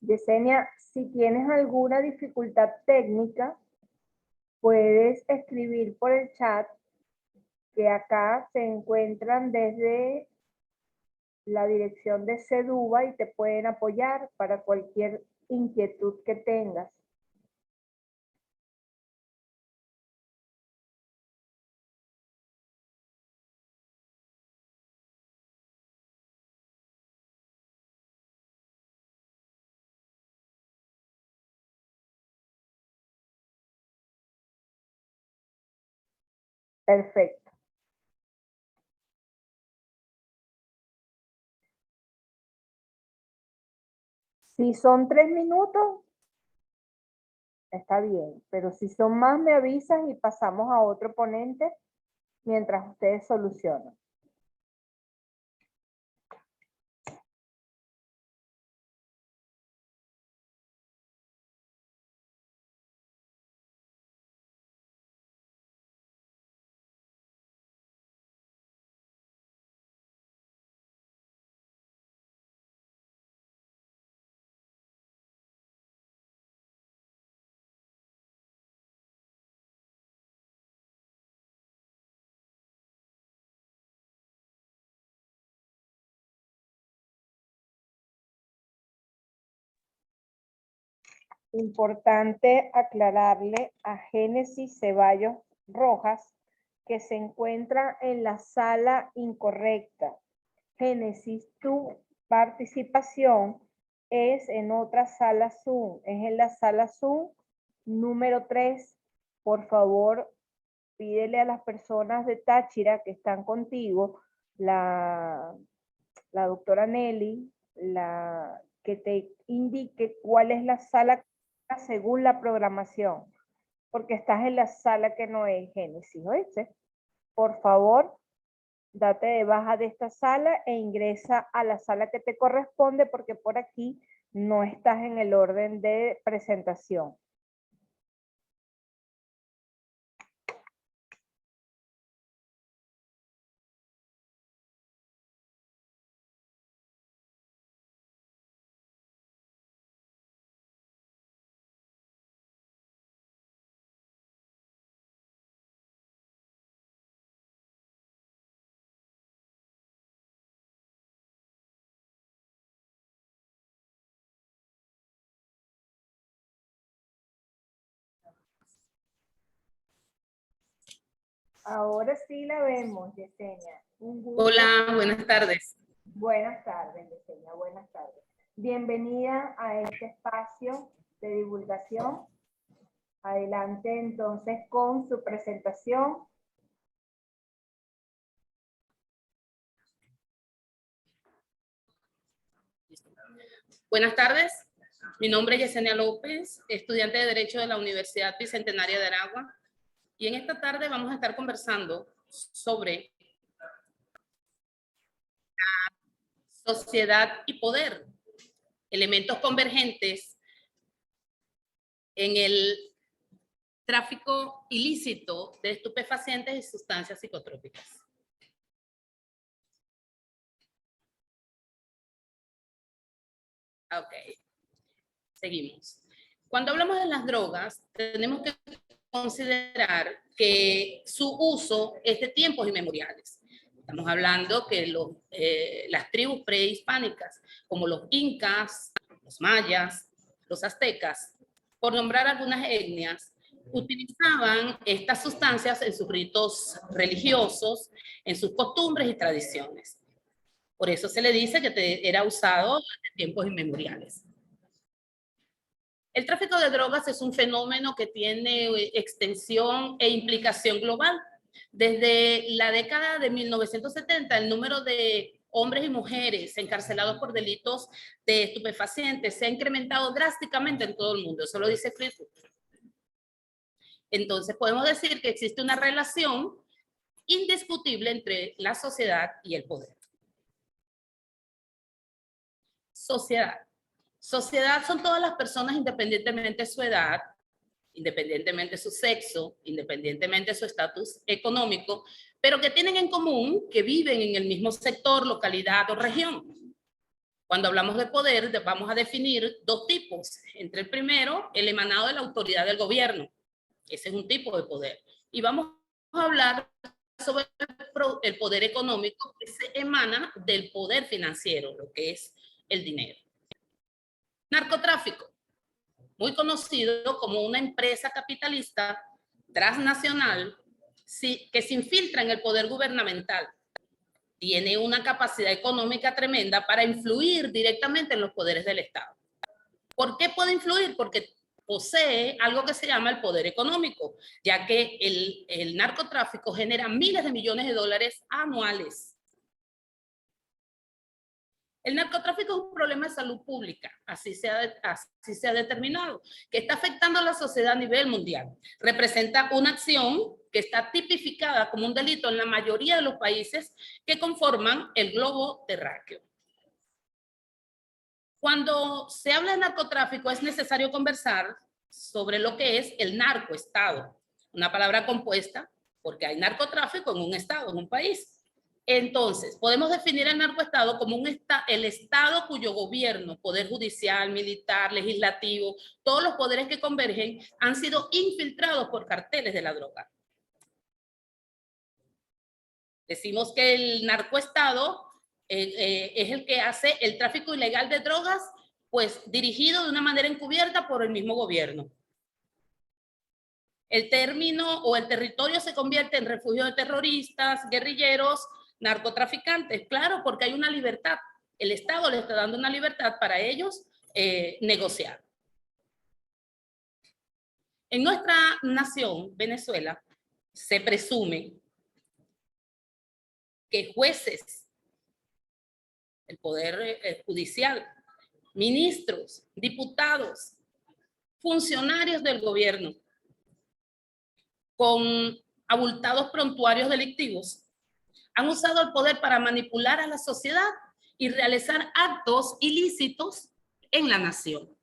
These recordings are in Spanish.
Yesenia, si tienes alguna dificultad técnica, puedes escribir por el chat que acá se encuentran desde la dirección de Seduba y te pueden apoyar para cualquier inquietud que tengas. Perfecto. Si son 3 minutos, está bien, pero si son más me avisas y pasamos a otro ponente mientras ustedes solucionan. Importante aclararle a Génesis Ceballos Rojas que se encuentra en la sala incorrecta. Génesis, tu participación es en otra sala Zoom, es en la sala Zoom número 3. Por favor, pídele a las personas de Táchira que están contigo, la doctora Nelly, que te indique cuál es la sala según la programación, porque estás en la sala que no es Génesis, ¿oíste? Por favor, date de baja de esta sala e ingresa a la sala que te corresponde, porque por aquí no estás en el orden de presentación. Ahora sí la vemos, Yesenia. Hola, buenas tardes. Buenas tardes, Yesenia, buenas tardes. Bienvenida a este espacio de divulgación. Adelante entonces con su presentación. Buenas tardes, mi nombre es Yesenia López, estudiante de Derecho de la Universidad Bicentenaria de Aragua, y en esta tarde vamos a estar conversando sobre sociedad y poder, elementos convergentes en el tráfico ilícito de estupefacientes y sustancias psicotrópicas. Ok, seguimos. Cuando hablamos de las drogas, tenemos que considerar que su uso es de tiempos inmemoriales. Estamos hablando que las tribus prehispánicas, como los incas, los mayas, los aztecas, por nombrar algunas etnias, utilizaban estas sustancias en sus ritos religiosos, en sus costumbres y tradiciones. Por eso se le dice que era usado desde tiempos inmemoriales. El tráfico de drogas es un fenómeno que tiene extensión e implicación global. Desde la década de 1970, el número de hombres y mujeres encarcelados por delitos de estupefacientes se ha incrementado drásticamente en todo el mundo. Eso lo dice Fleetwood. Entonces podemos decir que existe una relación indiscutible entre la sociedad y el poder. Sociedad. Sociedad son todas las personas independientemente de su edad, independientemente de su sexo, independientemente de su estatus económico, pero que tienen en común que viven en el mismo sector, localidad o región. Cuando hablamos de poder, vamos a definir dos tipos. Entre el primero, el emanado de la autoridad del gobierno. Ese es un tipo de poder. Y vamos a hablar sobre el poder económico que se emana del poder financiero, lo que es el dinero. Narcotráfico, muy conocido como una empresa capitalista transnacional que se infiltra en el poder gubernamental. Tiene una capacidad económica tremenda para influir directamente en los poderes del Estado. ¿Por qué puede influir? Porque posee algo que se llama el poder económico, ya que el narcotráfico genera miles de millones de dólares anuales. El narcotráfico es un problema de salud pública, así se ha determinado, que está afectando a la sociedad a nivel mundial. Representa una acción que está tipificada como un delito en la mayoría de los países que conforman el globo terráqueo. Cuando se habla de narcotráfico es necesario conversar sobre lo que es el narcoestado, una palabra compuesta porque hay narcotráfico en un estado, en un país. Entonces, podemos definir el narcoestado como el estado cuyo gobierno, poder judicial, militar, legislativo, todos los poderes que convergen han sido infiltrados por carteles de la droga. Decimos que el narcoestado es el que hace el tráfico ilegal de drogas, pues dirigido de una manera encubierta por el mismo gobierno. El término o el territorio se convierte en refugio de terroristas, guerrilleros, narcotraficantes, claro, porque hay una libertad. El Estado le está dando una libertad para ellos negociar. En nuestra nación, Venezuela, se presume que jueces, el poder judicial, ministros, diputados, funcionarios del gobierno, con abultados prontuarios delictivos, han usado el poder para manipular a la sociedad y realizar actos ilícitos en la nación.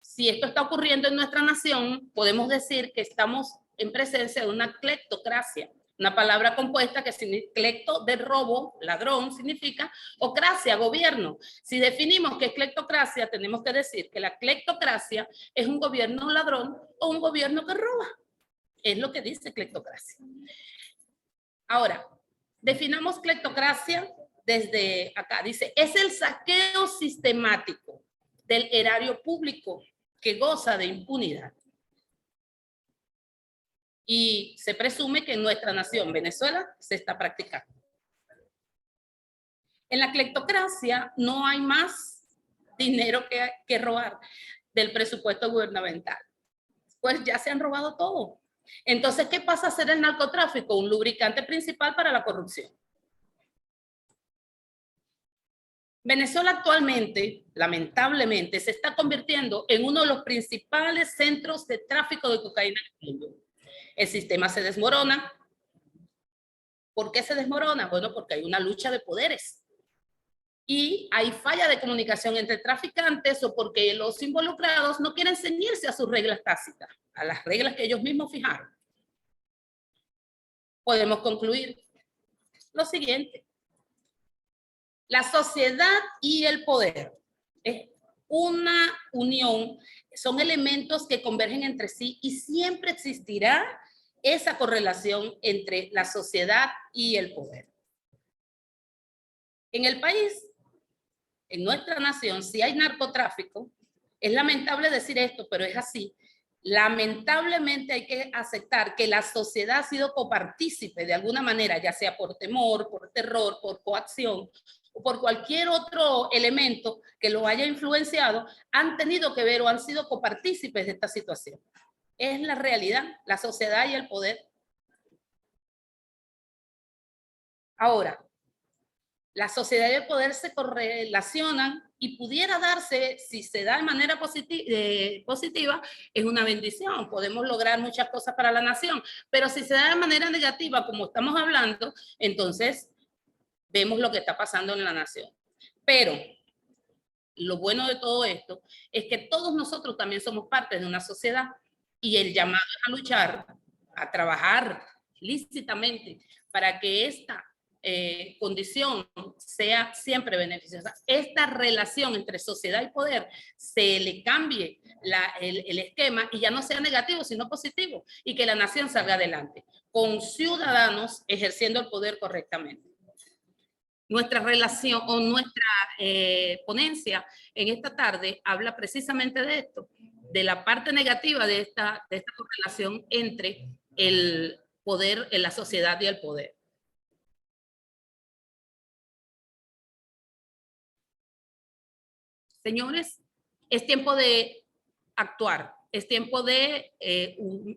Si esto está ocurriendo en nuestra nación, podemos decir que estamos en presencia de una cleptocracia, una palabra compuesta que significa clepto de robo, ladrón significa, o cracia, gobierno. Si definimos qué es cleptocracia, tenemos que decir que la cleptocracia es un gobierno ladrón o un gobierno que roba. Es lo que dice cleptocracia. Ahora, definamos cleptocracia desde acá. Dice, es el saqueo sistemático del erario público que goza de impunidad. Y se presume que en nuestra nación, Venezuela, se está practicando. En la cleptocracia no hay más dinero que robar del presupuesto gubernamental. Pues ya se han robado todo. Entonces, ¿qué pasa a ser el narcotráfico? Un lubricante principal para la corrupción. Venezuela actualmente, lamentablemente, se está convirtiendo en uno de los principales centros de tráfico de cocaína en el mundo. El sistema se desmorona. ¿Por qué se desmorona? Bueno, porque hay una lucha de poderes. Y hay falla de comunicación entre traficantes o porque los involucrados no quieren ceñirse a sus reglas tácitas, a las reglas que ellos mismos fijaron. Podemos concluir lo siguiente. La sociedad y el poder es una unión, son elementos que convergen entre sí y siempre existirá esa correlación entre la sociedad y el poder. En el país, en nuestra nación, si hay narcotráfico, es lamentable decir esto, pero es así. Lamentablemente hay que aceptar que la sociedad ha sido copartícipe de alguna manera, ya sea por temor, por terror, por coacción o por cualquier otro elemento que lo haya influenciado, han tenido que ver o han sido copartícipes de esta situación. Es la realidad, la sociedad y el poder. Ahora, la sociedad y el poder se correlacionan y pudiera darse, si se da de manera positiva, es una bendición. Podemos lograr muchas cosas para la nación, pero si se da de manera negativa, como estamos hablando, entonces vemos lo que está pasando en la nación. Pero lo bueno de todo esto es que todos nosotros también somos parte de una sociedad y el llamado es a luchar, a trabajar lícitamente para que esta condición sea siempre beneficiosa, esta relación entre sociedad y poder se le cambie el esquema y ya no sea negativo, sino positivo, y que la nación salga adelante, con ciudadanos ejerciendo el poder correctamente. Nuestra relación o nuestra ponencia en esta tarde habla precisamente de esto, de la parte negativa de esta correlación entre el poder en la sociedad y el poder. Señores, es tiempo de actuar, es tiempo de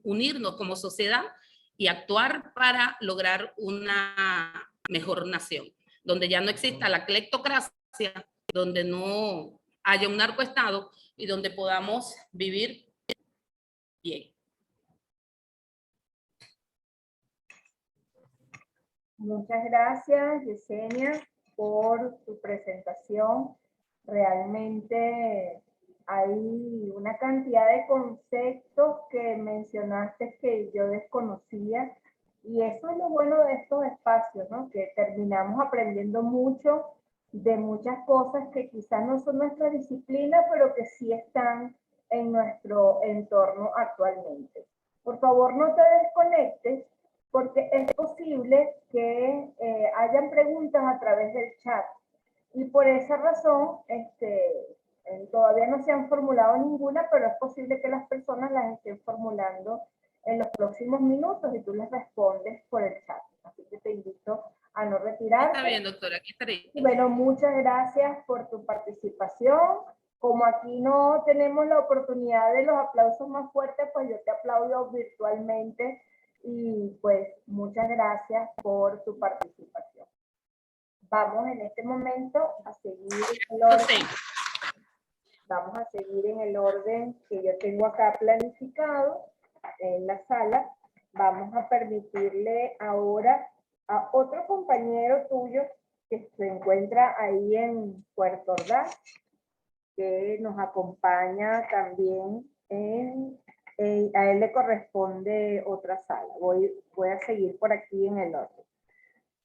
unirnos como sociedad y actuar para lograr una mejor nación, donde ya no exista la cleptocracia, donde no haya un narcoestado y donde podamos vivir bien. Muchas gracias, Yesenia, por tu presentación. Realmente hay una cantidad de conceptos que mencionaste que yo desconocía, y eso es lo bueno de estos espacios, ¿no? Que terminamos aprendiendo mucho de muchas cosas que quizás no son nuestra disciplina, pero que sí están en nuestro entorno actualmente. Por favor, no te desconectes, porque es posible que hayan preguntas a través del chat, y por esa razón todavía no se han formulado ninguna, pero es posible que las personas las estén formulando en los próximos minutos y tú les respondes por el chat. Así que te invito a no retirarte. Está bien, doctora, aquí estaré. Bueno, muchas gracias por tu participación. Como aquí no tenemos la oportunidad de los aplausos más fuertes, pues yo te aplaudo virtualmente, y pues muchas gracias por tu participación. Vamos en este momento a seguir el orden. Vamos a seguir en el orden que yo tengo acá planificado en la sala. Vamos a permitirle ahora a otro compañero tuyo que se encuentra ahí en Puerto Ordaz, que nos acompaña también a él le corresponde otra sala. Voy a seguir por aquí en el orden.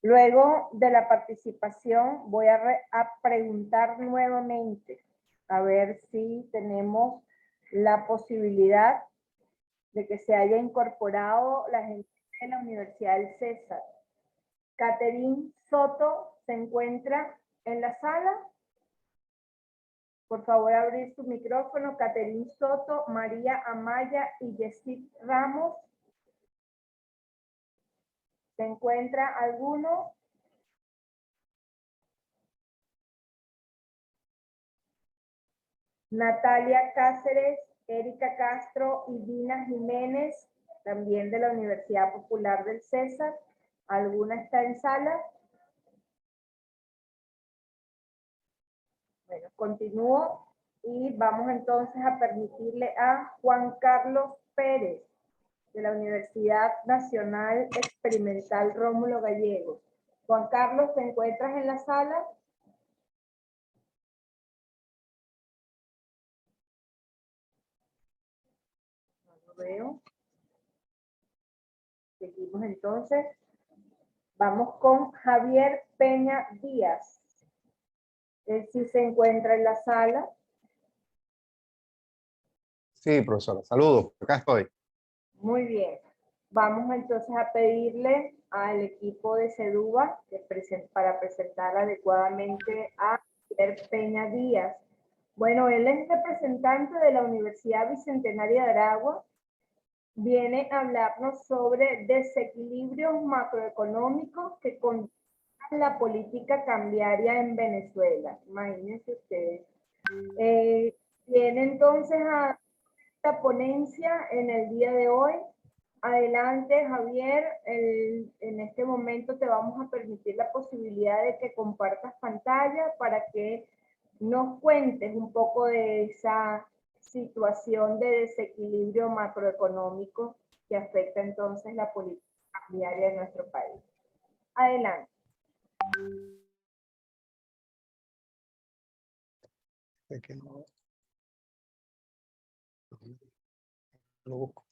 Luego de la participación voy a preguntar nuevamente a ver si tenemos la posibilidad de que se haya incorporado la gente de la Universidad del César. Catherine Soto se encuentra en la sala. Por favor, abrir su micrófono. Catherine Soto, María Amaya y Yesid Ramos. ¿Se encuentra alguno? Natalia Cáceres, Erika Castro y Dina Jiménez, también de la Universidad Popular del César. ¿Alguna está en sala? Bueno, continúo y vamos entonces a permitirle a Juan Carlos Pérez, de la Universidad Nacional Experimental Rómulo Gallegos. Juan Carlos, ¿te encuentras en la sala? No lo veo. Seguimos entonces. Vamos con Javier Peña Díaz. Él sí se encuentra en la sala. Sí, profesora. Saludos. Acá estoy. Muy bien. Vamos entonces a pedirle al equipo de SEDUBA para presentar adecuadamente a Javier Peña Díaz. Bueno, él es representante de la Universidad Bicentenaria de Aragua. Viene a hablarnos sobre desequilibrios macroeconómicos que condicionan la política cambiaria en Venezuela. Imagínense ustedes. Viene entonces a esta ponencia en el día de hoy. Adelante, Javier. En este momento te vamos a permitir la posibilidad de que compartas pantalla para que nos cuentes un poco de esa situación de desequilibrio macroeconómico que afecta entonces la política cambiaria de nuestro país. Adelante. Es que no lo busco.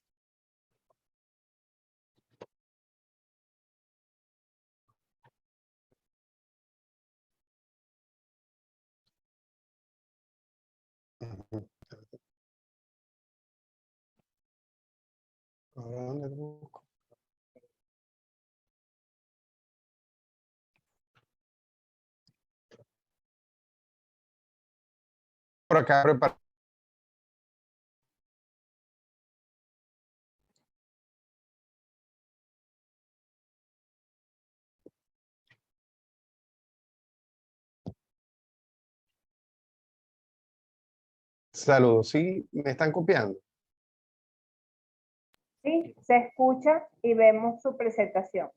por acá preparado. Saludos, sí, me están copiando. Sí, se escucha y vemos su presentación.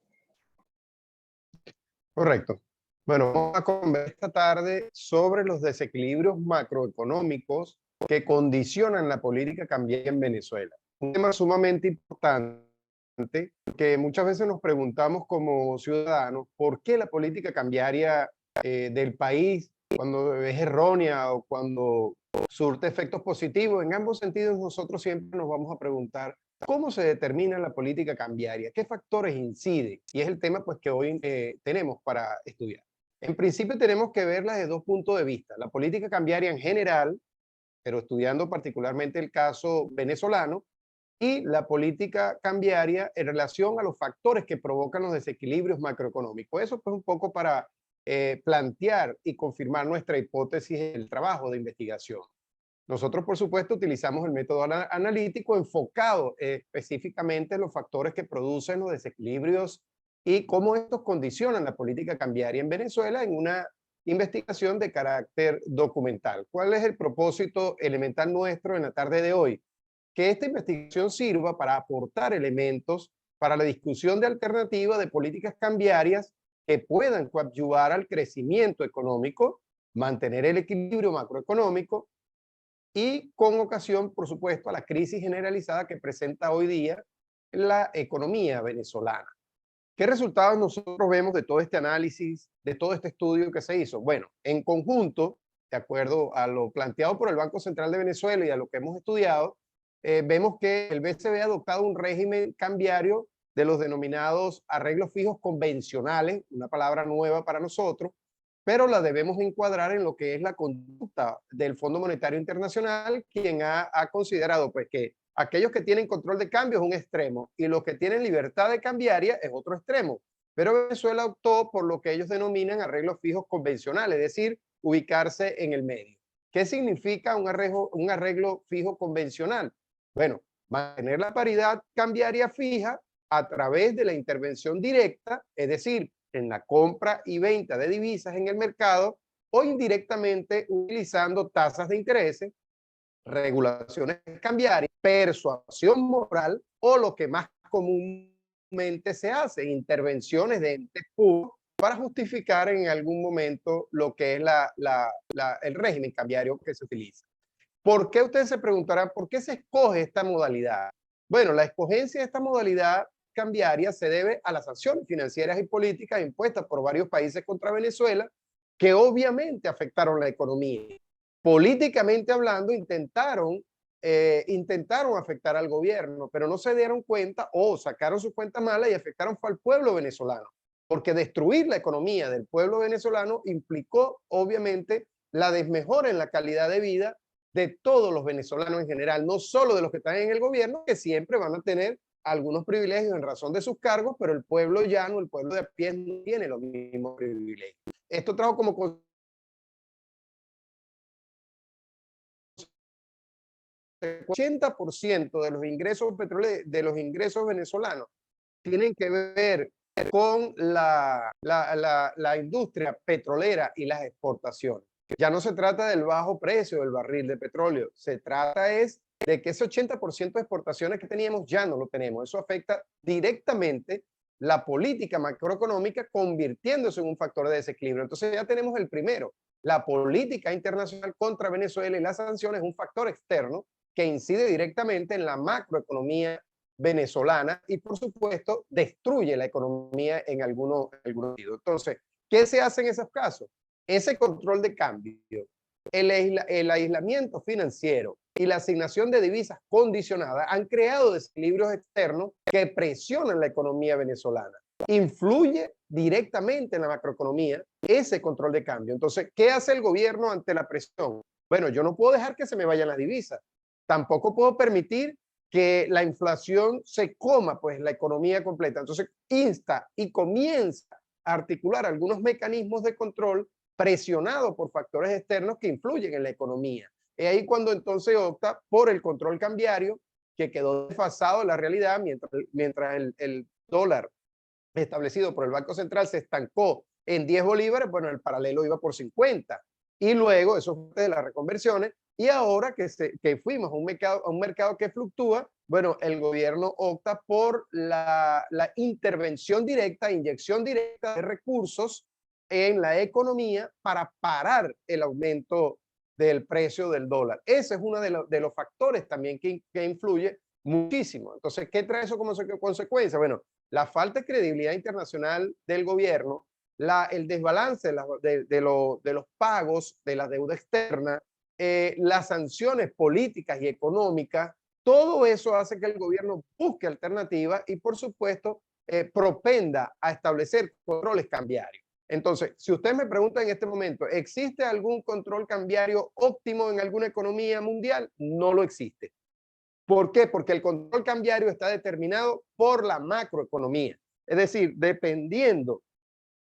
Correcto. Bueno, vamos a conversar esta tarde sobre los desequilibrios macroeconómicos que condicionan la política cambiaria en Venezuela. Un tema sumamente importante que muchas veces nos preguntamos como ciudadanos por qué la política cambiaria del país, cuando es errónea o cuando surte efectos positivos, en ambos sentidos nosotros siempre nos vamos a preguntar ¿cómo se determina la política cambiaria? ¿Qué factores inciden? Y es el tema pues, que hoy tenemos para estudiar. En principio tenemos que verla desde dos puntos de vista. La política cambiaria en general, pero estudiando particularmente el caso venezolano, y la política cambiaria en relación a los factores que provocan los desequilibrios macroeconómicos. Eso pues un poco para plantear y confirmar nuestra hipótesis del trabajo de investigación. Nosotros, por supuesto, utilizamos el método analítico enfocado específicamente en los factores que producen los desequilibrios y cómo estos condicionan la política cambiaria en Venezuela en una investigación de carácter documental. ¿Cuál es el propósito elemental nuestro en la tarde de hoy? Que esta investigación sirva para aportar elementos para la discusión de alternativas de políticas cambiarias que puedan coadyuvar al crecimiento económico, mantener el equilibrio macroeconómico y con ocasión, por supuesto, a la crisis generalizada que presenta hoy día la economía venezolana. ¿Qué resultados nosotros vemos de todo este análisis, de todo este estudio que se hizo? Bueno, en conjunto, de acuerdo a lo planteado por el Banco Central de Venezuela y a lo que hemos estudiado, vemos que el BCB ha adoptado un régimen cambiario de los denominados arreglos fijos convencionales, una palabra nueva para nosotros, pero la debemos encuadrar en lo que es la conducta del Fondo Monetario Internacional, quien ha considerado pues, que aquellos que tienen control de cambio es un extremo y los que tienen libertad de cambiaria es otro extremo. Pero Venezuela optó por lo que ellos denominan arreglos fijos convencionales, es decir, ubicarse en el medio. ¿Qué significa un arreglo fijo convencional? Bueno, mantener la paridad cambiaria fija a través de la intervención directa, es decir, en la compra y venta de divisas en el mercado o indirectamente utilizando tasas de interés, regulaciones cambiarias, persuasión moral o lo que más comúnmente se hace, intervenciones de entes públicos para justificar en algún momento lo que es el régimen cambiario que se utiliza. ¿Por qué ustedes se preguntarán por qué se escoge esta modalidad? Bueno, la escogencia de esta modalidad cambiaria se debe a las sanciones financieras y políticas impuestas por varios países contra Venezuela que obviamente afectaron la economía. Políticamente hablando, intentaron afectar al gobierno, pero no se dieron cuenta o sacaron su cuenta mala y afectaron al pueblo venezolano, porque destruir la economía del pueblo venezolano implicó obviamente la desmejora en la calidad de vida de todos los venezolanos en general, no solo de los que están en el gobierno, que siempre van a tener algunos privilegios en razón de sus cargos, pero el pueblo llano, el pueblo de a pie no tiene los mismos privilegios. Esto trajo como 80% de los ingresos petroleros, de los ingresos venezolanos, tienen que ver con la industria petrolera y las exportaciones. Ya no se trata del bajo precio del barril de petróleo, se trata es de que ese 80% de exportaciones que teníamos ya no lo tenemos. Eso afecta directamente la política macroeconómica, convirtiéndose en un factor de desequilibrio. Entonces ya tenemos el primero. La política internacional contra Venezuela y las sanciones es un factor externo que incide directamente en la macroeconomía venezolana y, por supuesto, destruye la economía en algunos sentidos. Entonces, ¿qué se hace en esos casos? Ese control de cambio, el aislamiento financiero y la asignación de divisas condicionadas han creado desequilibrios externos que presionan la economía venezolana. Influye directamente en la macroeconomía ese control de cambio. Entonces, ¿qué hace el gobierno ante la presión? Bueno, yo no puedo dejar que se me vayan las divisas. Tampoco puedo permitir que la inflación se coma pues la economía completa. Entonces insta y comienza a articular algunos mecanismos de control presionados por factores externos que influyen en la economía. Es ahí cuando entonces opta por el control cambiario, que quedó desfasado de la realidad, mientras el dólar establecido por el Banco Central se estancó en 10 bolívares, bueno, el paralelo iba por 50. Y luego, eso fue de las reconversiones, y ahora que fuimos a un mercado que fluctúa, bueno, el gobierno opta por la intervención directa, inyección directa de recursos en la economía para parar el aumento del precio del dólar. Ese es uno de los factores también que influye muchísimo. Entonces, ¿qué trae eso como consecuencia? Bueno, la falta de credibilidad internacional del gobierno, el desbalance de los pagos de la deuda externa, las sanciones políticas y económicas, todo eso hace que el gobierno busque alternativas y, por supuesto, propenda a establecer controles cambiarios. Entonces, si usted me pregunta en este momento, ¿existe algún control cambiario óptimo en alguna economía mundial? No lo existe. ¿Por qué? Porque el control cambiario está determinado por la macroeconomía. Es decir, dependiendo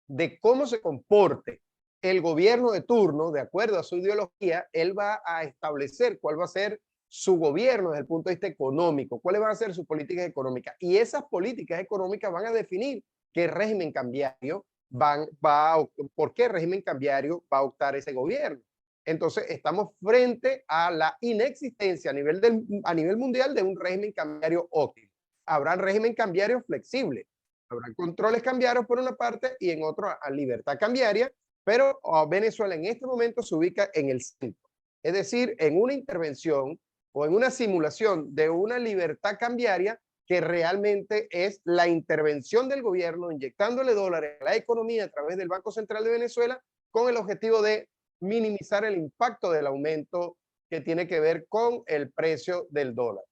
de cómo se comporte el gobierno de turno, de acuerdo a su ideología, él va a establecer cuál va a ser su gobierno desde el punto de vista económico, cuáles van a ser sus políticas económicas. Y esas políticas económicas van a definir qué régimen cambiario por qué régimen cambiario va a optar ese gobierno. Entonces, estamos frente a la inexistencia a nivel mundial de un régimen cambiario óptimo. Habrá régimen cambiario flexible, habrá controles cambiarios por una parte y en otro a libertad cambiaria, pero Venezuela en este momento se ubica en el centro. Es decir, en una intervención o en una simulación de una libertad cambiaria que realmente es la intervención del gobierno inyectándole dólares a la economía a través del Banco Central de Venezuela con el objetivo de minimizar el impacto del aumento que tiene que ver con el precio del dólar.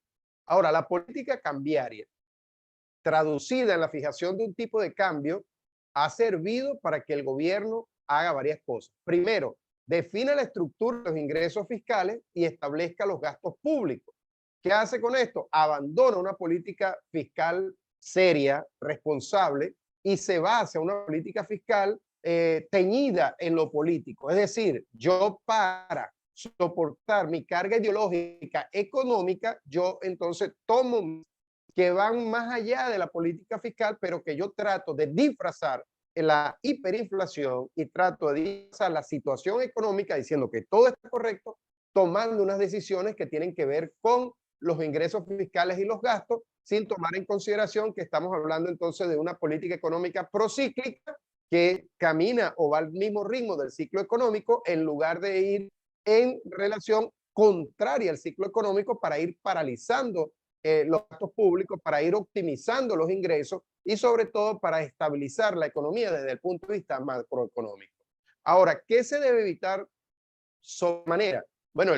Ahora, la política cambiaria, traducida en la fijación de un tipo de cambio, ha servido para que el gobierno haga varias cosas. Primero, define la estructura de los ingresos fiscales y establezca los gastos públicos. ¿Qué hace con esto? Abandona una política fiscal seria, responsable, y se va hacia una política fiscal teñida en lo político. Es decir, yo para soportar mi carga ideológica económica, yo entonces tomo que van más allá de la política fiscal, pero que yo trato de disfrazar la hiperinflación y trato de disfrazar la situación económica diciendo que todo está correcto, tomando unas decisiones que tienen que ver con los ingresos fiscales y los gastos, sin tomar en consideración que estamos hablando entonces de una política económica procíclica que camina o va al mismo ritmo del ciclo económico en lugar de ir en relación contraria al ciclo económico para ir paralizando los gastos públicos, para ir optimizando los ingresos y sobre todo para estabilizar la economía desde el punto de vista macroeconómico. Ahora, ¿qué se debe evitar sobremanera? Bueno,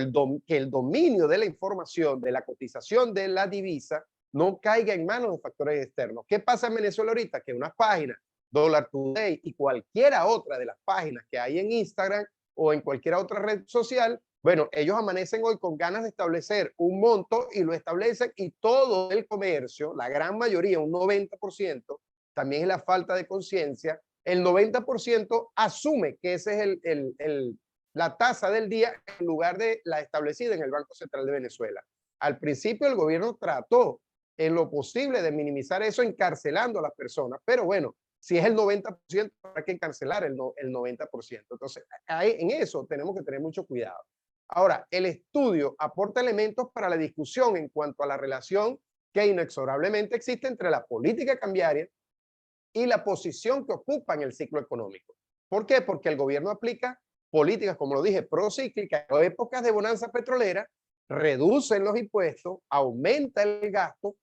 que el dominio de la información, de la cotización de la divisa, no caiga en manos de factores externos. ¿Qué pasa en Venezuela ahorita? Que unas páginas, Dollar Today y cualquiera otra de las páginas que hay en Instagram o en cualquier otra red social, bueno, ellos amanecen hoy con ganas de establecer un monto y lo establecen y todo el comercio, la gran mayoría, un 90%, también es la falta de conciencia, el 90% asume que ese es la tasa del día en lugar de la establecida en el Banco Central de Venezuela. Al principio el gobierno trató en lo posible de minimizar eso encarcelando a las personas, pero bueno, si es el 90%, hay que encarcelar el 90%. Entonces, en eso tenemos que tener mucho cuidado. Ahora, el estudio aporta elementos para la discusión en cuanto a la relación que inexorablemente existe entre la política cambiaria y la posición que ocupa en el ciclo económico. ¿Por qué? Porque el gobierno aplica políticas, como lo dije, procíclicas, en épocas de bonanza petrolera, reducen los impuestos, aumenta el gasto,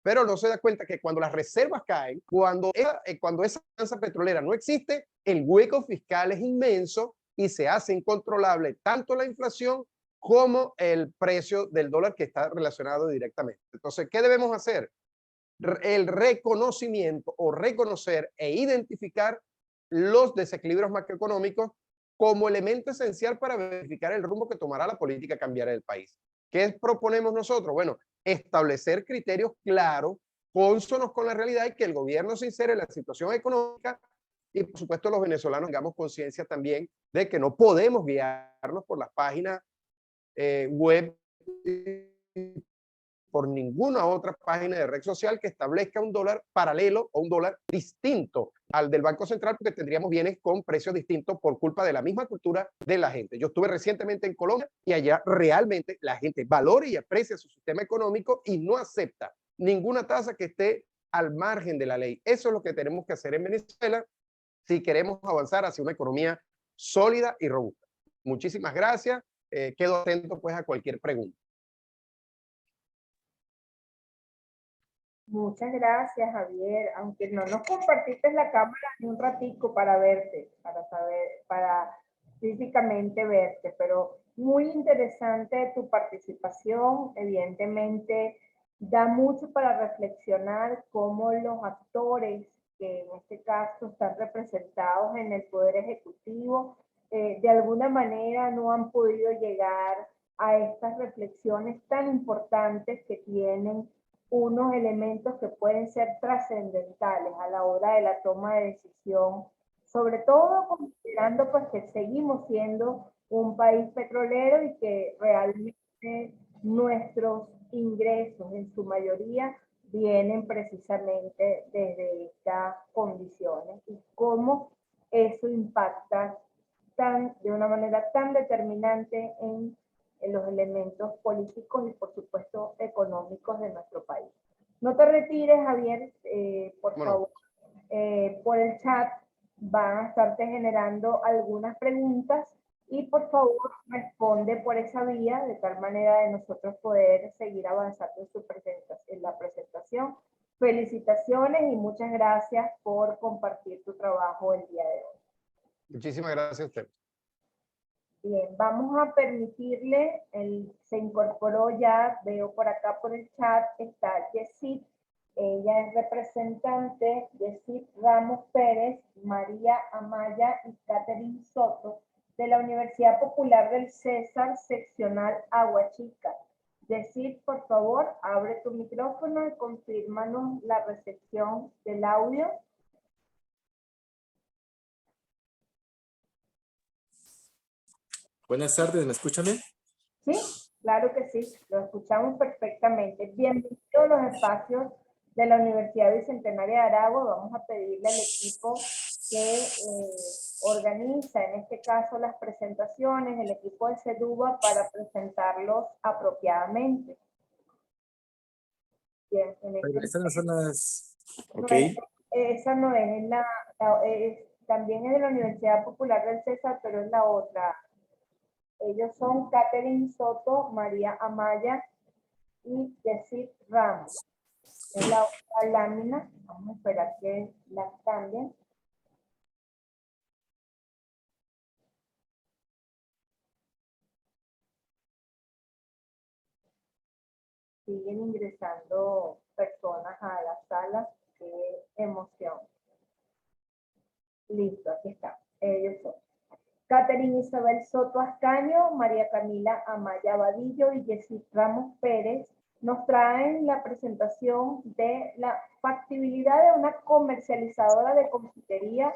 pero no se da cuenta que cuando las reservas caen, cuando esa bonanza petrolera no existe, el hueco fiscal es inmenso y se hace incontrolable tanto la inflación como el precio del dólar que está relacionado directamente. Entonces, ¿qué debemos hacer? El reconocimiento o reconocer e identificar los desequilibrios macroeconómicos como elemento esencial para verificar el rumbo que tomará la política cambiaria del país. ¿Qué proponemos nosotros? Bueno, establecer criterios claros, cónsonos con la realidad y que el gobierno se insere en la situación económica y por supuesto los venezolanos tengamos conciencia también de que no podemos guiarnos por las páginas web, por ninguna otra página de red social que establezca un dólar paralelo o un dólar distinto al del Banco Central, porque tendríamos bienes con precios distintos por culpa de la misma cultura de la gente. Yo estuve recientemente en Colombia y allá realmente la gente valora y aprecia su sistema económico y no acepta ninguna tasa que esté al margen de la ley. Eso es lo que tenemos que hacer en Venezuela si queremos avanzar hacia una economía sólida y robusta. Muchísimas gracias. Quedo atento pues a cualquier pregunta. Muchas gracias, Javier. Aunque no nos compartiste la cámara ni un ratico para verte, para saber, para físicamente verte, pero muy interesante tu participación. Evidentemente, da mucho para reflexionar cómo los actores, que en este caso están representados en el Poder Ejecutivo, de alguna manera no han podido llegar a estas reflexiones tan importantes que tienen unos elementos que pueden ser trascendentales a la hora de la toma de decisión, sobre todo considerando pues que seguimos siendo un país petrolero y que realmente nuestros ingresos en su mayoría vienen precisamente desde estas condiciones y cómo eso impacta de una manera tan determinante en los elementos políticos y por supuesto económicos de nuestro país. No te retires, Javier, por favor. Por el chat van a estarte generando algunas preguntas y por favor responde por esa vía de tal manera de nosotros poder seguir avanzando en la presentación. Felicitaciones y muchas gracias por compartir tu trabajo el día de hoy. Muchísimas gracias a usted. Bien, vamos a permitirle, se incorporó ya, veo por acá por el chat, está Yesid, ella es representante, Yesid Ramos Pérez, María Amaya y Catherine Soto, de la Universidad Popular del César, seccional Aguachica. Yesid, por favor, abre tu micrófono y confírmanos la recepción del audio. Buenas tardes, ¿me escuchan bien? Sí, claro que sí, lo escuchamos perfectamente. Bienvenidos a los espacios de la Universidad Bicentenaria de Aragua. Vamos a pedirle al equipo que organiza, en este caso, las presentaciones, el equipo de CEDUBA, para presentarlos apropiadamente. Bien, Estas no son las... Ok. Esa no es, también es de la Universidad Popular del César, pero es la otra. Ellos son Catherine Soto, María Amaya y Yesid Ramos. Es la otra lámina. Vamos a esperar que la cambien. Siguen ingresando personas a la sala. Qué emoción. Listo, aquí está. Ellos son Catherine Isabel Soto Ascaño, María Camila Amaya Vadillo y Yesid Ramos Pérez nos traen la presentación de la factibilidad de una comercializadora de confitería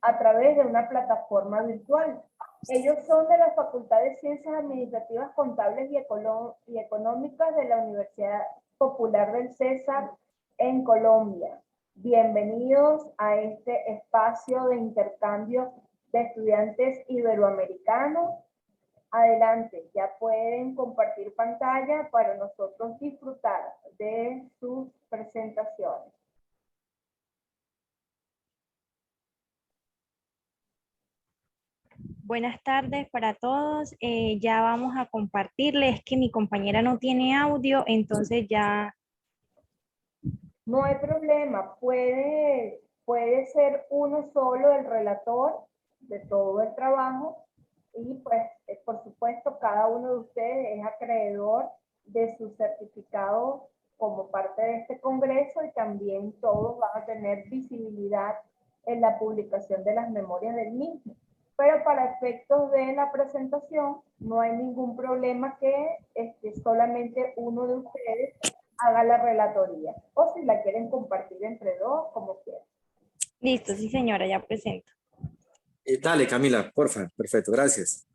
a través de una plataforma virtual. Ellos son de la Facultad de Ciencias Administrativas, Contables y Económicas de la Universidad Popular del César en Colombia. Bienvenidos a este espacio de intercambio de estudiantes iberoamericanos. Adelante, ya pueden compartir pantalla para nosotros disfrutar de sus presentaciones. Buenas tardes para todos. Ya vamos a compartirles que mi compañera no tiene audio, entonces ya... No hay problema, puede ser uno solo el relator de todo el trabajo y pues por supuesto cada uno de ustedes es acreedor de su certificado como parte de este congreso y también todos van a tener visibilidad en la publicación de las memorias del mismo. Pero para efectos de la presentación no hay ningún problema que solamente uno de ustedes haga la relatoría. O si la quieren compartir entre dos, como quieran. Listo, sí señora, ya presento. Dale, Camila, porfa. Perfecto, gracias.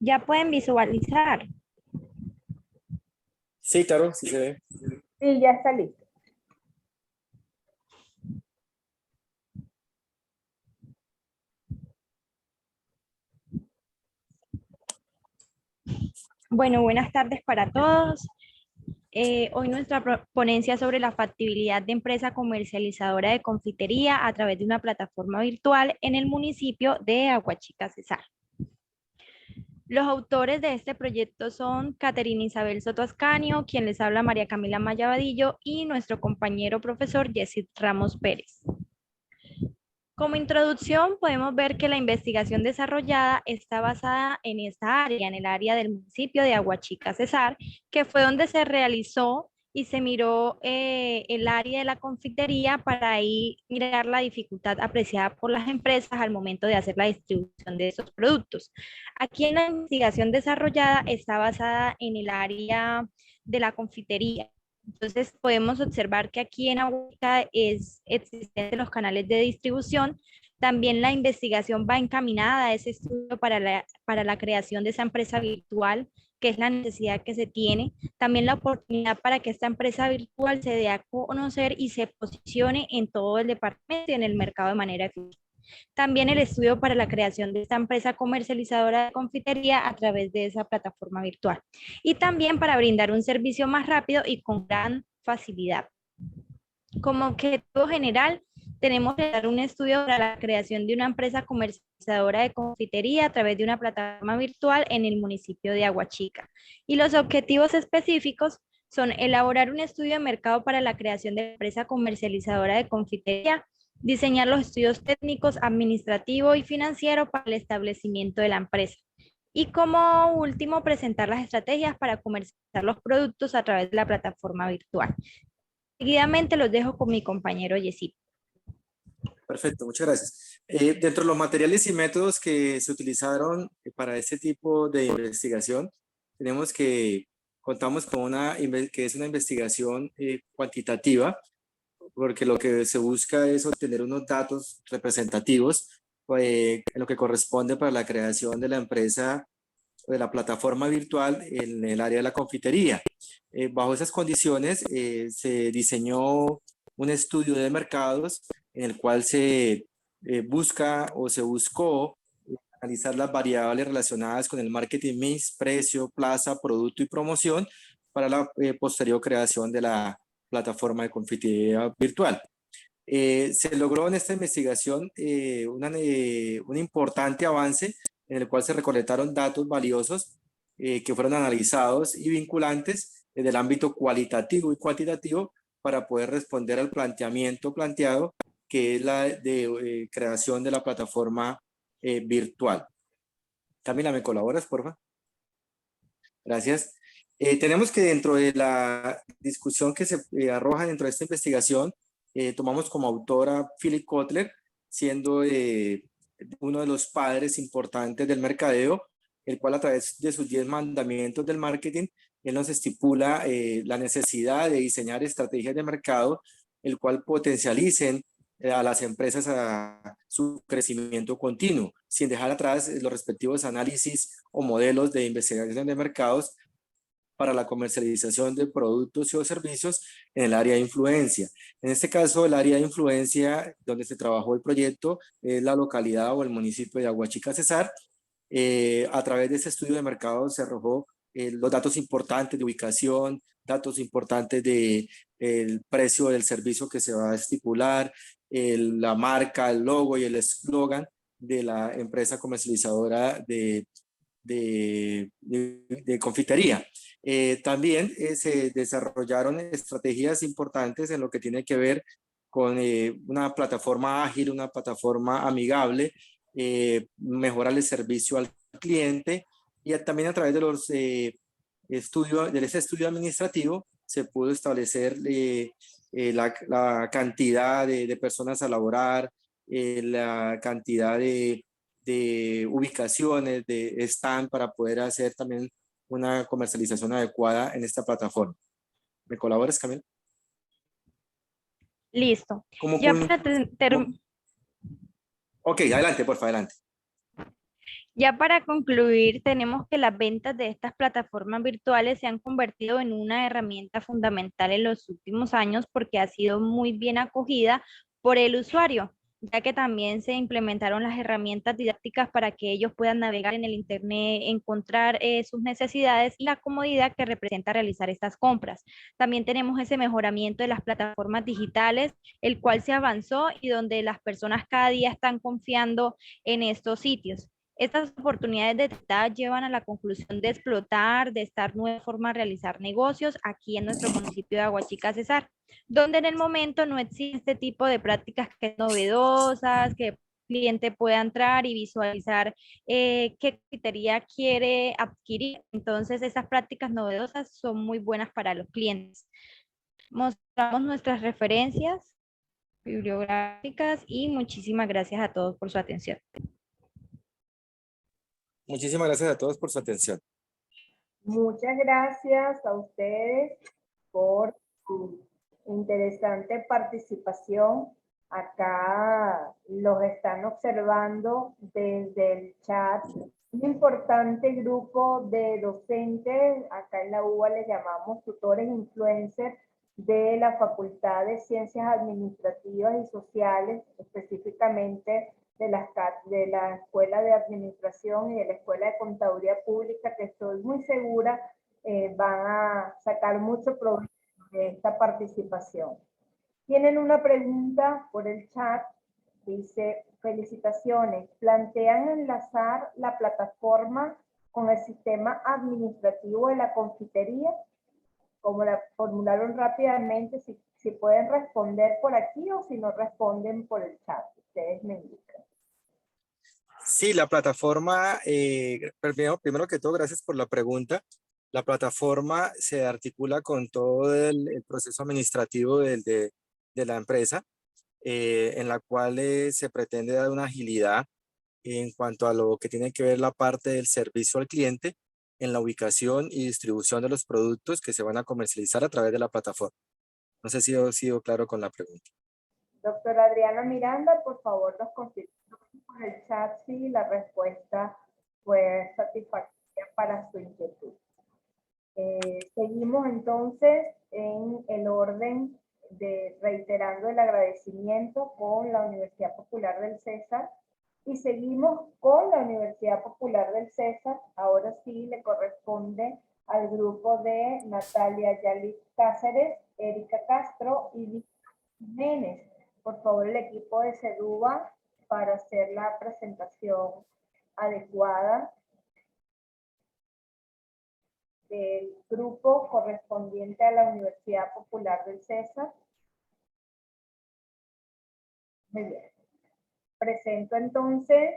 Ya pueden visualizar. Sí, claro, sí se ve. Sí, ya está listo. Bueno, buenas tardes para todos. Hoy nuestra ponencia sobre la factibilidad de empresa comercializadora de confitería a través de una plataforma virtual en el municipio de Aguachica, Cesar. Los autores de este proyecto son Caterina Isabel Soto Ascanio, quien les habla María Camila Maya Vadillo, y nuestro compañero profesor Yesid Ramos Pérez. Como introducción, podemos ver que la investigación desarrollada está basada en esta área, en el área del municipio de Aguachica, Cesar, que fue donde se realizó y se miró el área de la confitería para ahí mirar la dificultad apreciada por las empresas al momento de hacer la distribución de esos productos. Aquí en la investigación desarrollada está basada en el área de la confitería. Entonces podemos observar que aquí en Aguachica existen los canales de distribución. También la investigación va encaminada a ese estudio para la creación de esa empresa virtual, que es la necesidad que se tiene. También la oportunidad para que esta empresa virtual se dé a conocer y se posicione en todo el departamento y en el mercado de manera eficiente. También el estudio para la creación de esta empresa comercializadora de confitería a través de esa plataforma virtual. Y también para brindar un servicio más rápido y con gran facilidad. Como objetivo general, tenemos que dar un estudio para la creación de una empresa comercializadora de confitería a través de una plataforma virtual en el municipio de Aguachica. Y los objetivos específicos son elaborar un estudio de mercado para la creación de empresa comercializadora de confitería, diseñar los estudios técnicos, administrativo y financiero para el establecimiento de la empresa. Y como último, presentar las estrategias para comercializar los productos a través de la plataforma virtual. Seguidamente los dejo con mi compañero Yesid. Perfecto, muchas gracias. Dentro de los materiales y métodos que se utilizaron para este tipo de investigación, tenemos que contamos con que es una investigación cuantitativa, porque lo que se busca es obtener unos datos representativos en lo que corresponde para la creación de la empresa o de la plataforma virtual en el área de la confitería. Bajo esas condiciones se diseñó un estudio de mercados en el cual se busca o se buscó analizar las variables relacionadas con el marketing mix, precio, plaza, producto y promoción para la posterior creación de la plataforma de confitería virtual. Se logró en esta investigación un importante avance en el cual se recolectaron datos valiosos que fueron analizados y vinculantes desde el ámbito cualitativo y cuantitativo para poder responder al planteamiento planteado, que es la de creación de la plataforma virtual. Camila, ¿me colaboras, por favor? Gracias. Tenemos que dentro de la discusión que se arroja dentro de esta investigación, tomamos como autora Philip Kotler, siendo uno de los padres importantes del mercadeo, el cual a través de sus 10 mandamientos del marketing, él nos estipula la necesidad de diseñar estrategias de mercado, el cual potencialicen a las empresas a su crecimiento continuo, sin dejar atrás los respectivos análisis o modelos de investigación de mercados para la comercialización de productos y o servicios en el área de influencia. En este caso, el área de influencia donde se trabajó el proyecto es la localidad o el municipio de Aguachica, Cesar. A través de ese estudio de mercado se arrojó los datos importantes de ubicación, datos importantes de el precio del servicio que se va a estipular, la marca, el logo y el eslogan de la empresa comercializadora de confitería. También se desarrollaron estrategias importantes en lo que tiene que ver con una plataforma ágil, una plataforma amigable, mejorar el servicio al cliente y también a través de los ese estudio administrativo se pudo establecer la cantidad de personas a laborar, la cantidad de ubicaciones, de stand para poder hacer también una comercialización adecuada en esta plataforma. ¿Me colaboras, Camila? Listo. ¿Cómo Ya con... para Ok, adelante, por favor, adelante. Ya para concluir, tenemos que las ventas de estas plataformas virtuales se han convertido en una herramienta fundamental en los últimos años porque ha sido muy bien acogida por el usuario, ya que también se implementaron las herramientas didácticas para que ellos puedan navegar en el Internet, encontrar sus necesidades y la comodidad que representa realizar estas compras. También tenemos ese mejoramiento de las plataformas digitales, el cual se avanzó y donde las personas cada día están confiando en estos sitios. Estas oportunidades detectadas llevan a la conclusión de explotar, de esta nueva forma de realizar negocios aquí en nuestro municipio de Aguachica, Cesar, donde en el momento no existe este tipo de prácticas que son novedosas, que el cliente pueda entrar y visualizar qué criteria quiere adquirir. Entonces, esas prácticas novedosas son muy buenas para los clientes. Mostramos nuestras referencias bibliográficas y muchísimas gracias a todos por su atención. Muchísimas gracias a todos por su atención. Muchas gracias a ustedes por su interesante participación. Acá los están observando desde el chat. Un importante grupo de docentes, acá en la UBA les llamamos tutores influencers de la Facultad de Ciencias Administrativas y Sociales, específicamente de la Escuela de Administración y de la Escuela de Contaduría Pública, que estoy muy segura van a sacar mucho provecho de esta participación. Tienen una pregunta por el chat, dice, felicitaciones, ¿plantean enlazar la plataforma con el sistema administrativo de la confitería? Como la formularon rápidamente, si pueden responder por aquí o si no responden por el chat, ustedes me indican. Sí, la plataforma, primero que todo, gracias por la pregunta. La plataforma se articula con todo el proceso administrativo de la empresa, en la cual se pretende dar una agilidad en cuanto a lo que tiene que ver la parte del servicio al cliente en la ubicación y distribución de los productos que se van a comercializar a través de la plataforma. No sé si he sido claro con la pregunta. Doctora Adriana Miranda, por favor, nos confirme por el chat si la respuesta fue satisfactoria para su inquietud. Seguimos entonces en el orden de reiterando el agradecimiento con la Universidad Popular del César y seguimos con la Universidad Popular del César. Ahora sí le corresponde al grupo de Natalia Yalit Cáceres, Erika Castro y Lisa Jiménez. Por favor, el equipo de CEDUBA para hacer la presentación adecuada del grupo correspondiente a la Universidad Popular del César. Muy bien. Presento entonces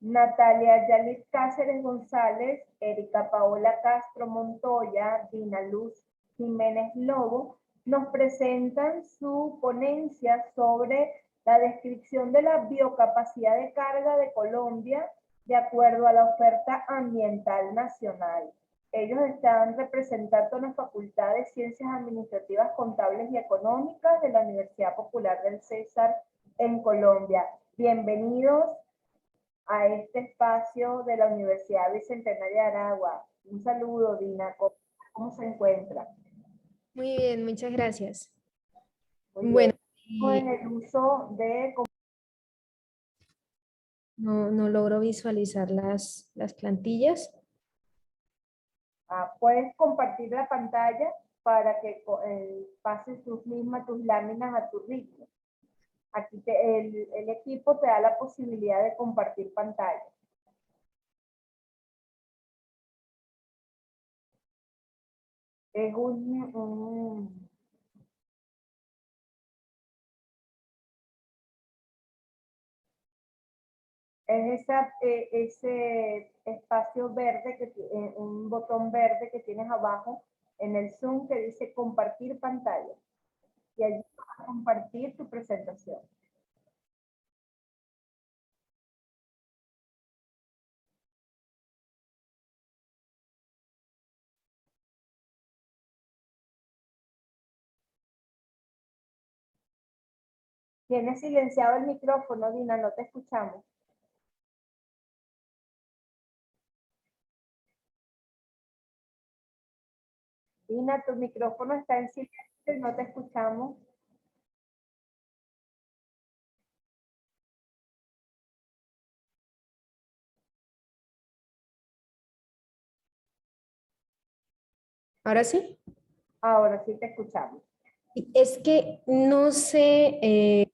Natalia Yalit Cáceres González, Erika Paola Castro Montoya, Dina Luz Jiménez Lobo, nos presentan su ponencia sobre la descripción de la biocapacidad de carga de Colombia de acuerdo a la oferta ambiental nacional. Ellos están representando la Facultad de Ciencias Administrativas, Contables y Económicas de la Universidad Popular del César en Colombia. Bienvenidos a este espacio de la Universidad Bicentenaria de Aragua. Un saludo, Dina. ¿Cómo se encuentra? Muy bien, muchas gracias. Muy Bueno, bien. En el uso de... no logro visualizar las plantillas. Puedes compartir la pantalla para que pases tus láminas a tu ritmo. Aquí el equipo te da la posibilidad de compartir pantalla. Es ese espacio verde, un botón verde que tienes abajo en el Zoom que dice compartir pantalla. Y allí vas a compartir tu presentación. Tienes silenciado el micrófono, Dina, no te escuchamos. Ina, tu micrófono está en silencio y no te escuchamos. ¿Ahora sí? Ahora sí te escuchamos. Es que no sé,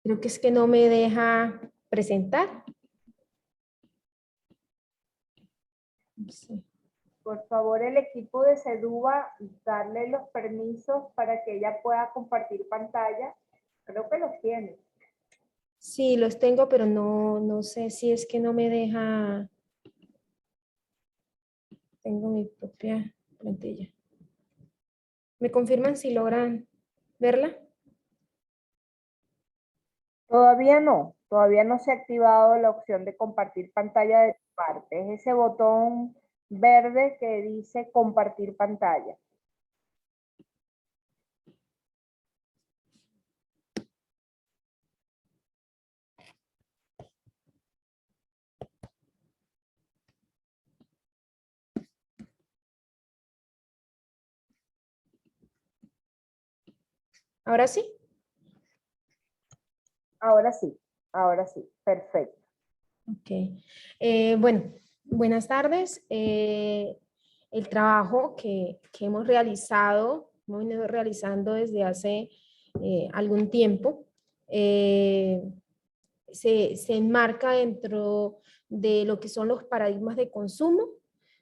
creo que es que no me deja presentar. No sé. Por favor, el equipo de Seduba, darle los permisos para que ella pueda compartir pantalla. Creo que los tiene. Sí, los tengo, pero no sé si es que no me deja. Tengo mi propia plantilla. ¿Me confirman si logran verla? Todavía no se ha activado la opción de compartir pantalla de tu parte. Es ese botón verde que dice compartir pantalla. ¿Ahora sí? Ahora sí, perfecto. Ok. Bueno, buenas tardes. El trabajo que hemos realizado, hemos venido realizando desde hace algún tiempo, se enmarca dentro de lo que son los paradigmas de consumo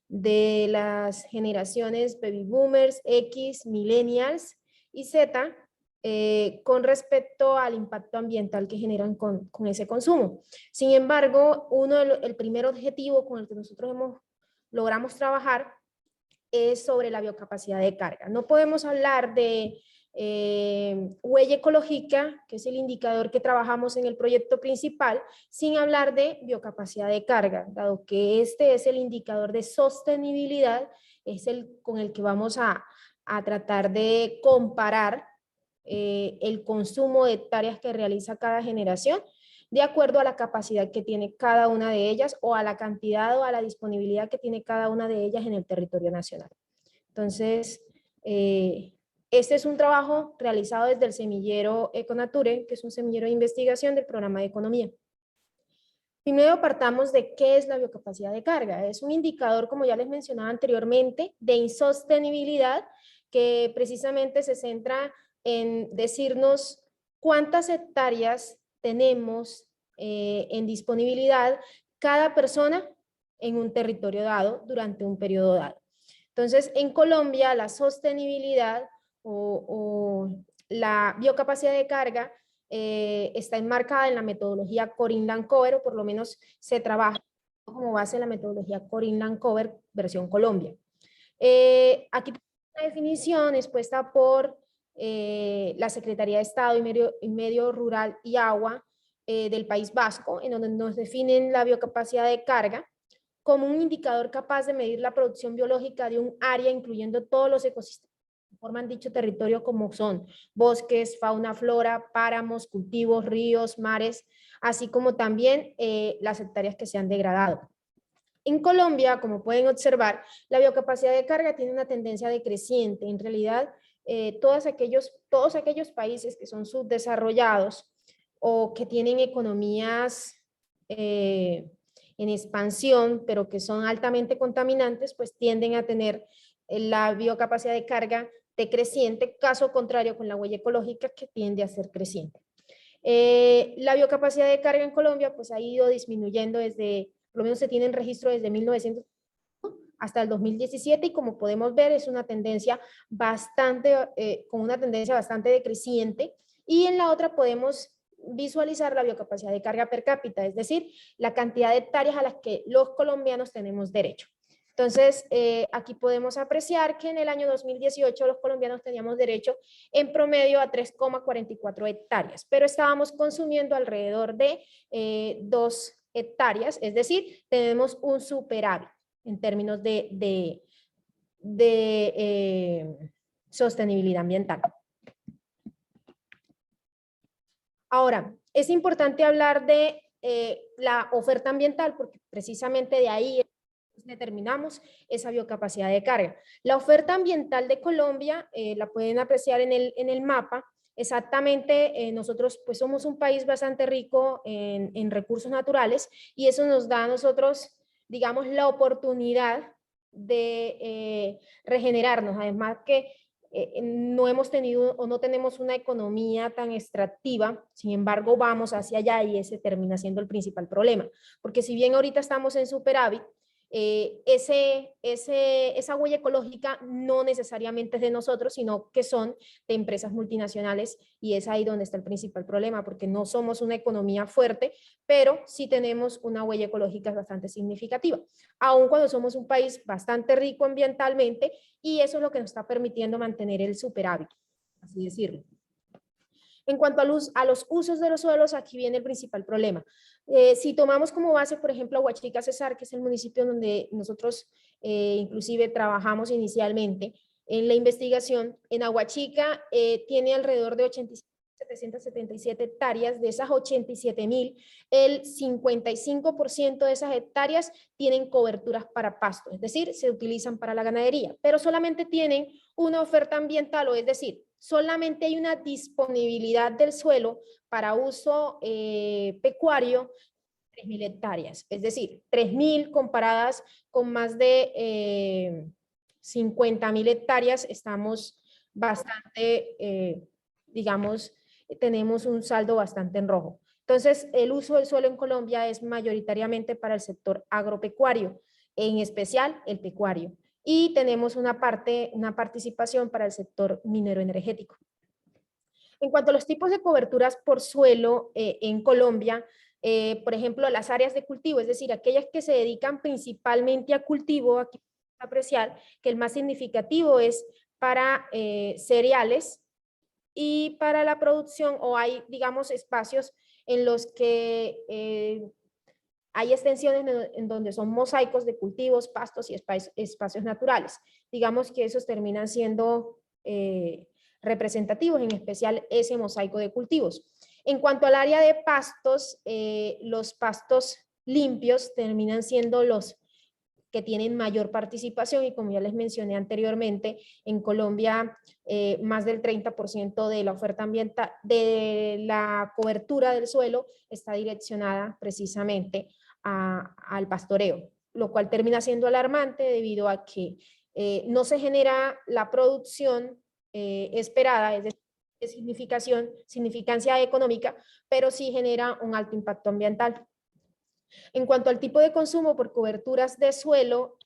de las generaciones baby boomers, X, millennials y Z, con respecto al impacto ambiental que generan con ese consumo. Sin embargo, el primer objetivo con el que nosotros logramos trabajar es sobre la biocapacidad de carga. No podemos hablar de huella ecológica, que es el indicador que trabajamos en el proyecto principal, sin hablar de biocapacidad de carga, dado que este es el indicador de sostenibilidad, es el con el que vamos a tratar de comparar el consumo de hectáreas que realiza cada generación de acuerdo a la capacidad que tiene cada una de ellas o a la cantidad o a la disponibilidad que tiene cada una de ellas en el territorio nacional. Entonces, este es un trabajo realizado desde el semillero Econature, que es un semillero de investigación del programa de economía. Primero partamos de qué es la biocapacidad de carga. Es un indicador, como ya les mencionaba anteriormente, de insostenibilidad que precisamente se centra en decirnos cuántas hectáreas tenemos en disponibilidad cada persona en un territorio dado durante un periodo dado. Entonces, en Colombia, la sostenibilidad o la biocapacidad de carga está enmarcada en la metodología Corin-Lancover, o por lo menos se trabaja como base la metodología Corin-Lancover versión Colombia. Aquí la definición expuesta por la Secretaría de Estado y Medio Rural y Agua del País Vasco, en donde nos definen la biocapacidad de carga como un indicador capaz de medir la producción biológica de un área, incluyendo todos los ecosistemas que forman dicho territorio, como son bosques, fauna, flora, páramos, cultivos, ríos, mares, así como también las hectáreas que se han degradado. En Colombia, como pueden observar, la biocapacidad de carga tiene una tendencia decreciente. En realidad, todos aquellos países que son subdesarrollados o que tienen economías en expansión, pero que son altamente contaminantes, pues tienden a tener la biocapacidad de carga decreciente, caso contrario con la huella ecológica, que tiende a ser creciente. La biocapacidad de carga en Colombia pues ha ido disminuyendo por lo menos se tiene en registro desde 1900 hasta el 2017 y como podemos ver es una tendencia con una tendencia bastante decreciente, y en la otra podemos visualizar la biocapacidad de carga per cápita, es decir, la cantidad de hectáreas a las que los colombianos tenemos derecho. Entonces, aquí podemos apreciar que en el año 2018 los colombianos teníamos derecho en promedio a 3,44 hectáreas, pero estábamos consumiendo alrededor de 2 hectáreas, es decir, tenemos un superávit en términos de sostenibilidad ambiental. Ahora, es importante hablar de la oferta ambiental porque precisamente de ahí determinamos esa biocapacidad de carga. La oferta ambiental de Colombia, la pueden apreciar en el mapa. Exactamente, nosotros pues somos un país bastante rico en recursos naturales y eso nos da a nosotros, digamos, la oportunidad de regenerarnos. Además que no hemos tenido o no tenemos una economía tan extractiva, sin embargo vamos hacia allá y ese termina siendo el principal problema. Porque si bien ahorita estamos en superávit, esa huella ecológica no necesariamente es de nosotros, sino que son de empresas multinacionales y es ahí donde está el principal problema, porque no somos una economía fuerte, pero sí tenemos una huella ecológica bastante significativa, aun cuando somos un país bastante rico ambientalmente y eso es lo que nos está permitiendo mantener el superávit, así decirlo. En cuanto a los usos de los suelos, aquí viene el principal problema. Si tomamos como base, por ejemplo, Aguachica Cesar, que es el municipio donde nosotros inclusive trabajamos inicialmente en la investigación, en Aguachica tiene alrededor de 87.777 hectáreas. De esas 87.000, el 55% de esas hectáreas tienen coberturas para pasto, es decir, se utilizan para la ganadería, pero solamente tienen una oferta ambiental, o es decir, solamente hay una disponibilidad del suelo para uso pecuario, 3.000 hectáreas, es decir, 3.000 comparadas con más de 50.000 hectáreas, estamos bastante, digamos, tenemos un saldo bastante en rojo. Entonces, el uso del suelo en Colombia es mayoritariamente para el sector agropecuario, en especial el pecuario. Y tenemos una participación para el sector minero energético. En cuanto a los tipos de coberturas por suelo en Colombia, por ejemplo, las áreas de cultivo, es decir, aquellas que se dedican principalmente a cultivo, aquí podemos apreciar que el más significativo es para cereales y para la producción, o hay, digamos, espacios en los que hay extensiones en donde son mosaicos de cultivos, pastos y espacios naturales. Digamos que esos terminan siendo representativos, en especial ese mosaico de cultivos. En cuanto al área de pastos, los pastos limpios terminan siendo los que tienen mayor participación y como ya les mencioné anteriormente, en Colombia más del 30% de la oferta ambiental, de la cobertura del suelo está direccionada precisamente al pastoreo, lo cual termina siendo alarmante debido a que no se genera la producción esperada, es decir, de significancia económica, pero sí genera un alto impacto ambiental. En cuanto al tipo de consumo por coberturas de suelo,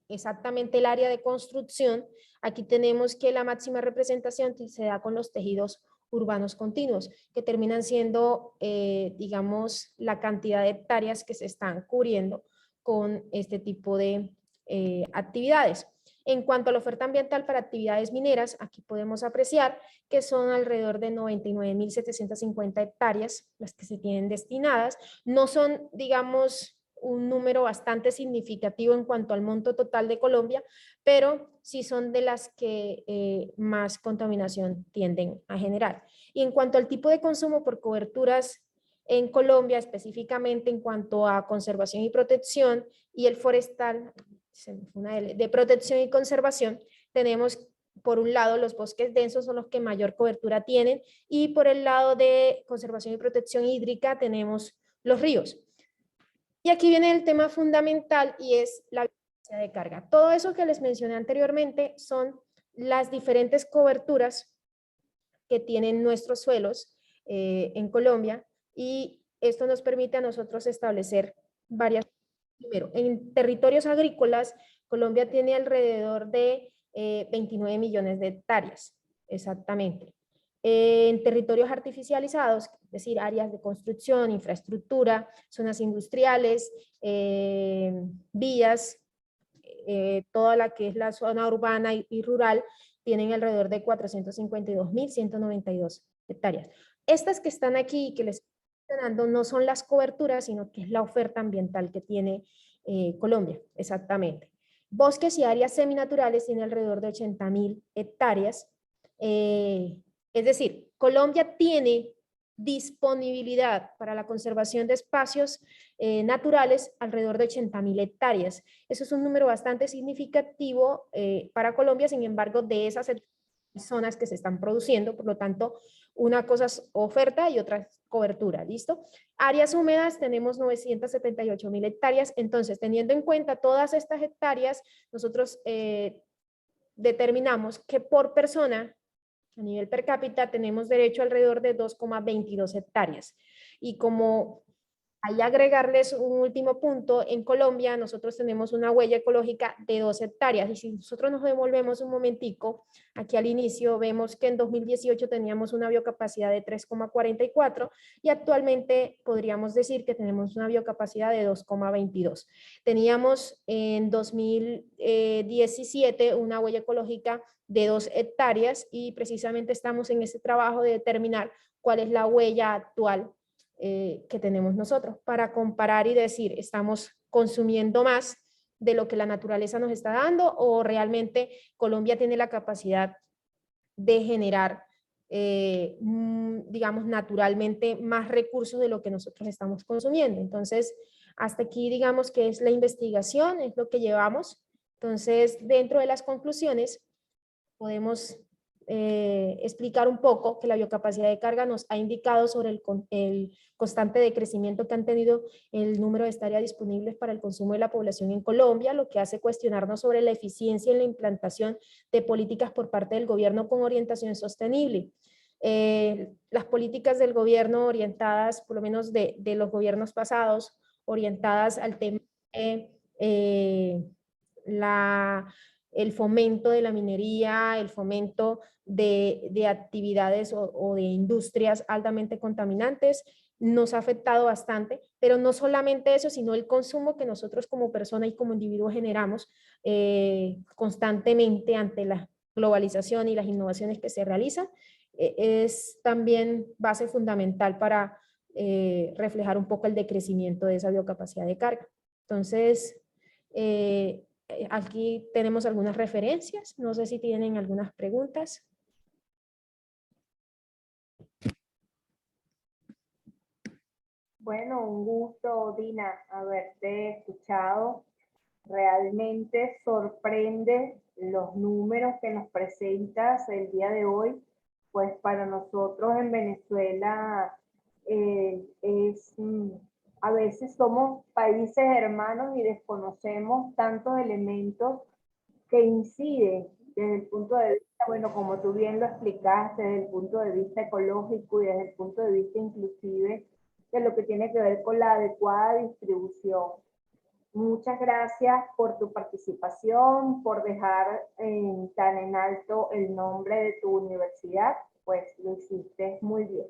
exactamente el área de construcción, aquí tenemos que la máxima representación se da con los tejidos urbanos continuos, que terminan siendo, digamos, la cantidad de hectáreas que se están cubriendo con este tipo de actividades. En cuanto a la oferta ambiental para actividades mineras, aquí podemos apreciar que son alrededor de 99.750 hectáreas las que se tienen destinadas. No son, digamos, un número bastante significativo en cuanto al monto total de Colombia, pero sí son de las que más contaminación tienden a generar. Y en cuanto al tipo de consumo por coberturas en Colombia, específicamente en cuanto a conservación y protección y el forestal, de protección y conservación, tenemos por un lado los bosques densos son los que mayor cobertura tienen y por el lado de conservación y protección hídrica tenemos los ríos. Y aquí viene el tema fundamental y es la biocapacidad de carga. Todo eso que les mencioné anteriormente son las diferentes coberturas que tienen nuestros suelos en Colombia y esto nos permite a nosotros establecer varias. Primero, en territorios agrícolas, Colombia tiene alrededor de 29 millones de hectáreas, exactamente. En territorios artificializados, es decir, áreas de construcción, infraestructura, zonas industriales, vías, toda la que es la zona urbana y rural, tienen alrededor de 452.192 hectáreas. Estas que están aquí y que les no son las coberturas, sino que es la oferta ambiental que tiene Colombia, exactamente. Bosques y áreas seminaturales tiene alrededor de 80.000 hectáreas. Es decir, Colombia tiene disponibilidad para la conservación de espacios naturales alrededor de 80.000 hectáreas. Eso es un número bastante significativo para Colombia, sin embargo, de esas zonas que se están produciendo, por lo tanto, una cosa es oferta y otra es cobertura, ¿listo? Áreas húmedas tenemos 978.000 hectáreas, entonces, teniendo en cuenta todas estas hectáreas, nosotros determinamos que por persona, a nivel per cápita, tenemos derecho alrededor de 2,22 hectáreas. Y como hay agregarles un último punto, en Colombia nosotros tenemos una huella ecológica de 2 hectáreas. Y si nosotros nos devolvemos un momentico, aquí al inicio vemos que en 2018 teníamos una biocapacidad de 3,44 y actualmente podríamos decir que tenemos una biocapacidad de 2,22. Teníamos en 2017 una huella ecológica de 2 hectáreas y precisamente estamos en ese trabajo de determinar cuál es la huella actual que tenemos nosotros para comparar y decir, ¿estamos consumiendo más de lo que la naturaleza nos está dando o realmente Colombia tiene la capacidad de generar, digamos, naturalmente más recursos de lo que nosotros estamos consumiendo? Entonces, hasta aquí digamos que es la investigación, es lo que llevamos. Entonces, dentro de las conclusiones, podemos explicar un poco que la biocapacidad de carga nos ha indicado sobre el constante decrecimiento que han tenido el número de hectáreas disponibles para el consumo de la población en Colombia, lo que hace cuestionarnos sobre la eficiencia en la implantación de políticas por parte del gobierno con orientación sostenible. Las políticas del gobierno orientadas, por lo menos de los gobiernos pasados, orientadas al tema el fomento de la minería, el fomento de actividades o de industrias altamente contaminantes, nos ha afectado bastante, pero no solamente eso, sino el consumo que nosotros como persona y como individuo generamos constantemente ante la globalización y las innovaciones que se realizan, es también base fundamental para reflejar un poco el decrecimiento de esa biocapacidad de carga. Entonces, aquí tenemos algunas referencias, no sé si tienen algunas preguntas. Bueno, un gusto, Dina, haberte escuchado. Realmente sorprende los números que nos presentas el día de hoy. Pues para nosotros en Venezuela a veces somos países hermanos y desconocemos tantos elementos que inciden desde el punto de vista, bueno, como tú bien lo explicaste, desde el punto de vista ecológico y desde el punto de vista inclusive de lo que tiene que ver con la adecuada distribución. Muchas gracias por tu participación, por dejar tan en alto el nombre de tu universidad, pues lo hiciste muy bien.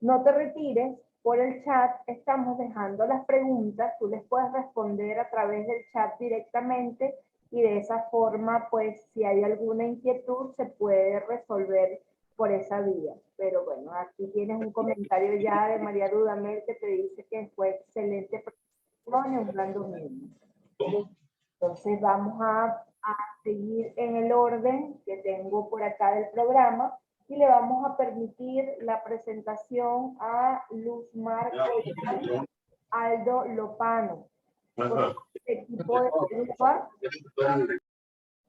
No te retires, por el chat estamos dejando las preguntas, tú les puedes responder a través del chat directamente y de esa forma, pues si hay alguna inquietud se puede resolver por esa vía. Pero bueno, aquí tienes un comentario ya de María Dudamel que te dice que fue excelente presentación y un gran dominio. Entonces vamos a seguir en el orden que tengo por acá del programa y le vamos a permitir la presentación a Luzmar Aldo Lopano.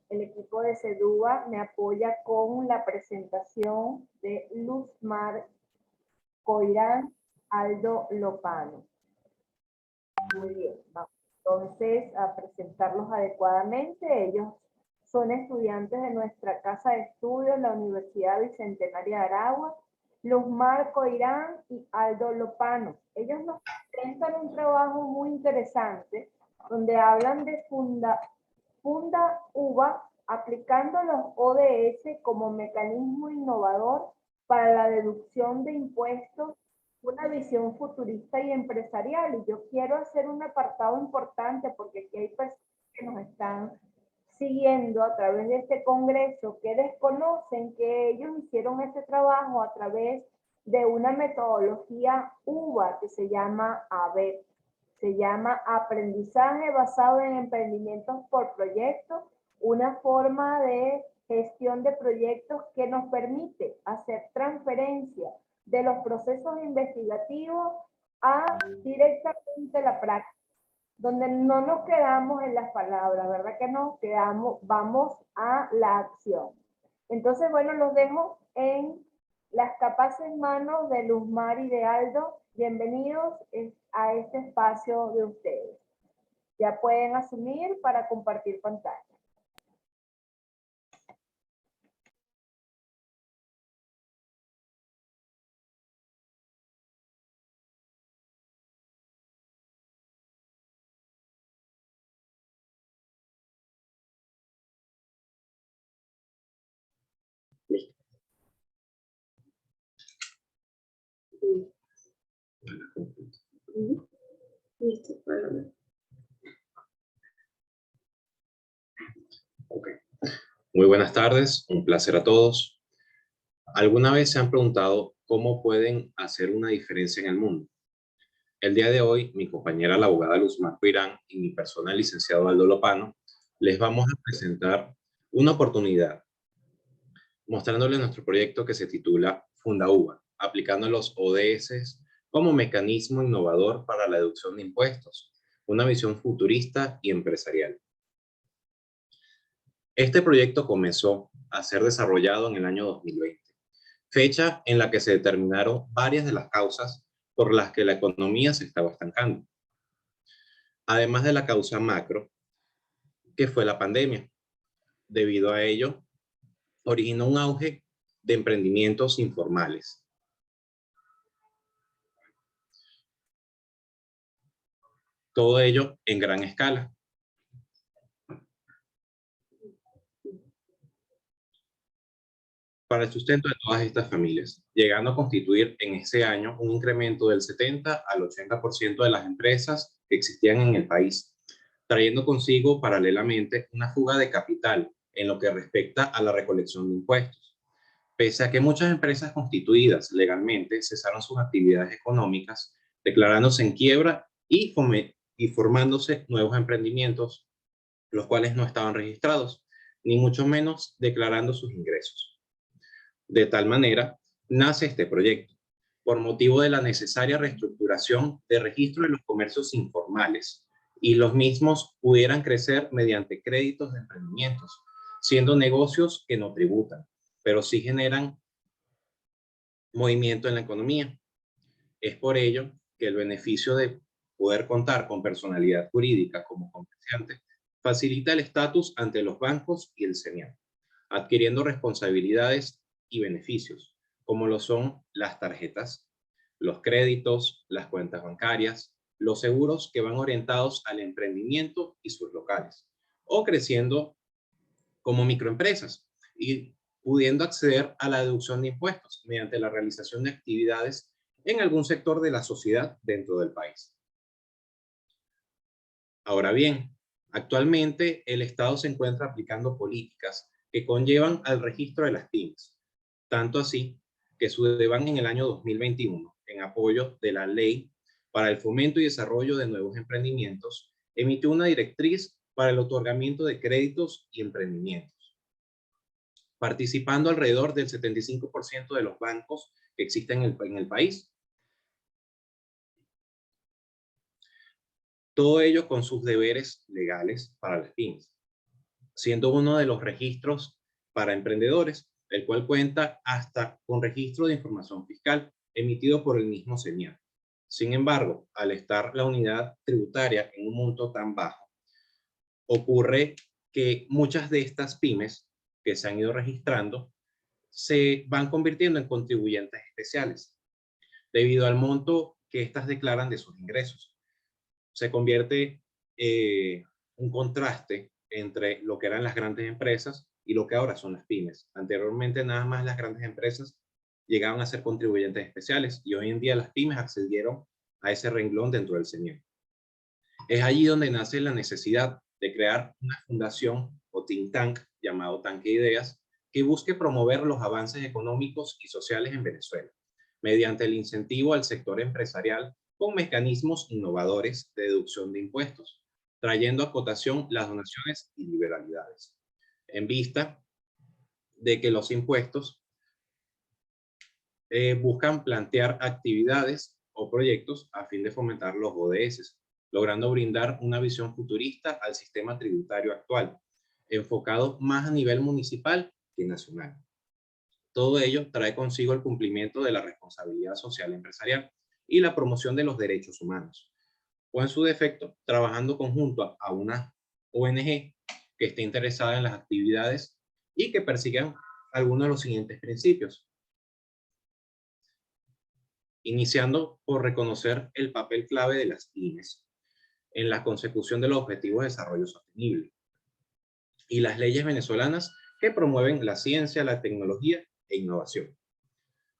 El equipo de CEDUA me apoya con la presentación de Luzmar Coirán Aldo Lopano. Muy bien, vamos entonces a presentarlos adecuadamente. Ellos son estudiantes de nuestra casa de estudios, la Universidad Bicentenaria de Aragua, Luzmar Coirán y Aldo Lopano. Ellos nos presentan un trabajo muy interesante donde hablan de Funda UVA aplicando los ODS como mecanismo innovador para la deducción de impuestos, una visión futurista y empresarial. Y yo quiero hacer un apartado importante porque aquí hay personas que nos están siguiendo a través de este congreso que desconocen que ellos hicieron ese trabajo a través de una metodología UVA que se llama ABEP. Se llama Aprendizaje Basado en Emprendimientos por Proyectos, una forma de gestión de proyectos que nos permite hacer transferencia de los procesos investigativos a directamente la práctica, donde no nos quedamos en las palabras, ¿verdad que no? Vamos a la acción. Entonces, bueno, los dejo en las capaces manos de Luzmar y de Aldo. Bienvenidos a este espacio de ustedes. Ya pueden asumir para compartir pantalla. Listo, Ok. Muy buenas tardes, un placer a todos. ¿Alguna vez se han preguntado cómo pueden hacer una diferencia en el mundo? El día de hoy, mi compañera la abogada Luzmar Cuirán y mi persona el licenciado Aldo Lopano les vamos a presentar una oportunidad mostrándoles nuestro proyecto que se titula FundaUBA, aplicando los ODS como mecanismo innovador para la deducción de impuestos, una visión futurista y empresarial. Este proyecto comenzó a ser desarrollado en el año 2020, fecha en la que se determinaron varias de las causas por las que la economía se estaba estancando. Además de la causa macro, que fue la pandemia. Debido a ello, originó un auge de emprendimientos informales. Todo ello en gran escala. Para el sustento de todas estas familias, llegando a constituir en ese año un incremento del 70 al 80% de las empresas que existían en el país, trayendo consigo paralelamente una fuga de capital en lo que respecta a la recolección de impuestos. Pese a que muchas empresas constituidas legalmente cesaron sus actividades económicas, declarándose en quiebra y formándose nuevos emprendimientos, los cuales no estaban registrados, ni mucho menos declarando sus ingresos. De tal manera, nace este proyecto, por motivo de la necesaria reestructuración de registro de los comercios informales, y los mismos pudieran crecer mediante créditos de emprendimientos, siendo negocios que no tributan, pero sí generan movimiento en la economía. Es por ello que el beneficio de poder contar con personalidad jurídica como comerciante facilita el estatus ante los bancos y el CENIAT, adquiriendo responsabilidades y beneficios, como lo son las tarjetas, los créditos, las cuentas bancarias, los seguros que van orientados al emprendimiento y sus locales, o creciendo como microempresas y pudiendo acceder a la deducción de impuestos mediante la realización de actividades en algún sector de la sociedad dentro del país. Ahora bien, actualmente el Estado se encuentra aplicando políticas que conllevan al registro de las pymes, tanto así que SUDEBAN en el año 2021, en apoyo de la Ley para el Fomento y Desarrollo de Nuevos Emprendimientos, emitió una directriz para el otorgamiento de créditos y emprendimientos, participando alrededor del 75% de los bancos que existen en el país. Todo ello con sus deberes legales para las pymes, siendo uno de los registros para emprendedores, el cual cuenta hasta con registro de información fiscal emitido por el mismo CENIAT. Sin embargo, al estar la unidad tributaria en un monto tan bajo, ocurre que muchas de estas pymes que se han ido registrando se van convirtiendo en contribuyentes especiales, debido al monto que éstas declaran de sus ingresos. Se convierte un contraste entre lo que eran las grandes empresas y lo que ahora son las pymes. Anteriormente nada más las grandes empresas llegaban a ser contribuyentes especiales y hoy en día las pymes accedieron a ese renglón dentro del CENIAT. Es allí donde nace la necesidad de crear una fundación o think tank llamado Tanque Ideas que busque promover los avances económicos y sociales en Venezuela mediante el incentivo al sector empresarial con mecanismos innovadores de deducción de impuestos, trayendo a cotación las donaciones y liberalidades, en vista de que los impuestos buscan plantear actividades o proyectos a fin de fomentar los ODS, logrando brindar una visión futurista al sistema tributario actual, enfocado más a nivel municipal que nacional. Todo ello trae consigo el cumplimiento de la responsabilidad social empresarial y la promoción de los derechos humanos, o en su defecto, trabajando conjunto a una ONG que esté interesada en las actividades y que persigan algunos de los siguientes principios. Iniciando por reconocer el papel clave de las pymes en la consecución de los objetivos de desarrollo sostenible y las leyes venezolanas que promueven la ciencia, la tecnología e innovación.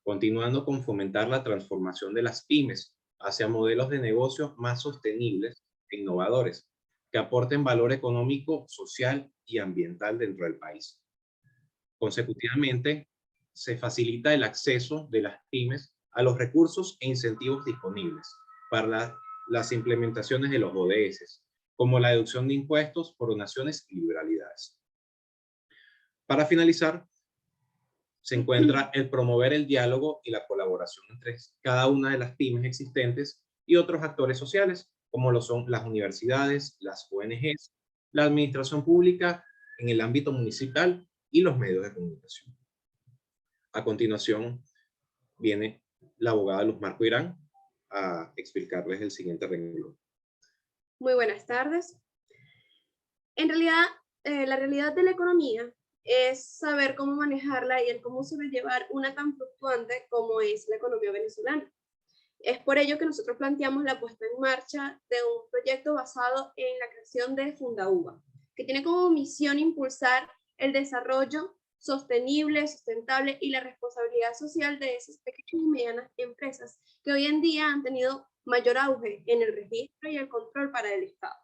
Continuando con fomentar la transformación de las pymes hacia modelos de negocio más sostenibles e innovadores, que aporten valor económico, social y ambiental dentro del país. Consecutivamente, se facilita el acceso de las pymes a los recursos e incentivos disponibles para las implementaciones de los ODS, como la deducción de impuestos por donaciones y liberalidades. Para finalizar, se encuentra el promover el diálogo y la colaboración entre cada una de las pymes existentes y otros actores sociales, como lo son las universidades, las ONGs, la administración pública en el ámbito municipal y los medios de comunicación. A continuación, viene la abogada Luz Marco Irán a explicarles el siguiente renglón. Muy buenas tardes. En realidad, la realidad de la economía es saber cómo manejarla y el cómo sobrellevar una tan fluctuante como es la economía venezolana. Es por ello que nosotros planteamos la puesta en marcha de un proyecto basado en la creación de FundaUva, que tiene como misión impulsar el desarrollo sostenible, sustentable y la responsabilidad social de esas pequeñas y medianas empresas que hoy en día han tenido mayor auge en el registro y el control para el Estado.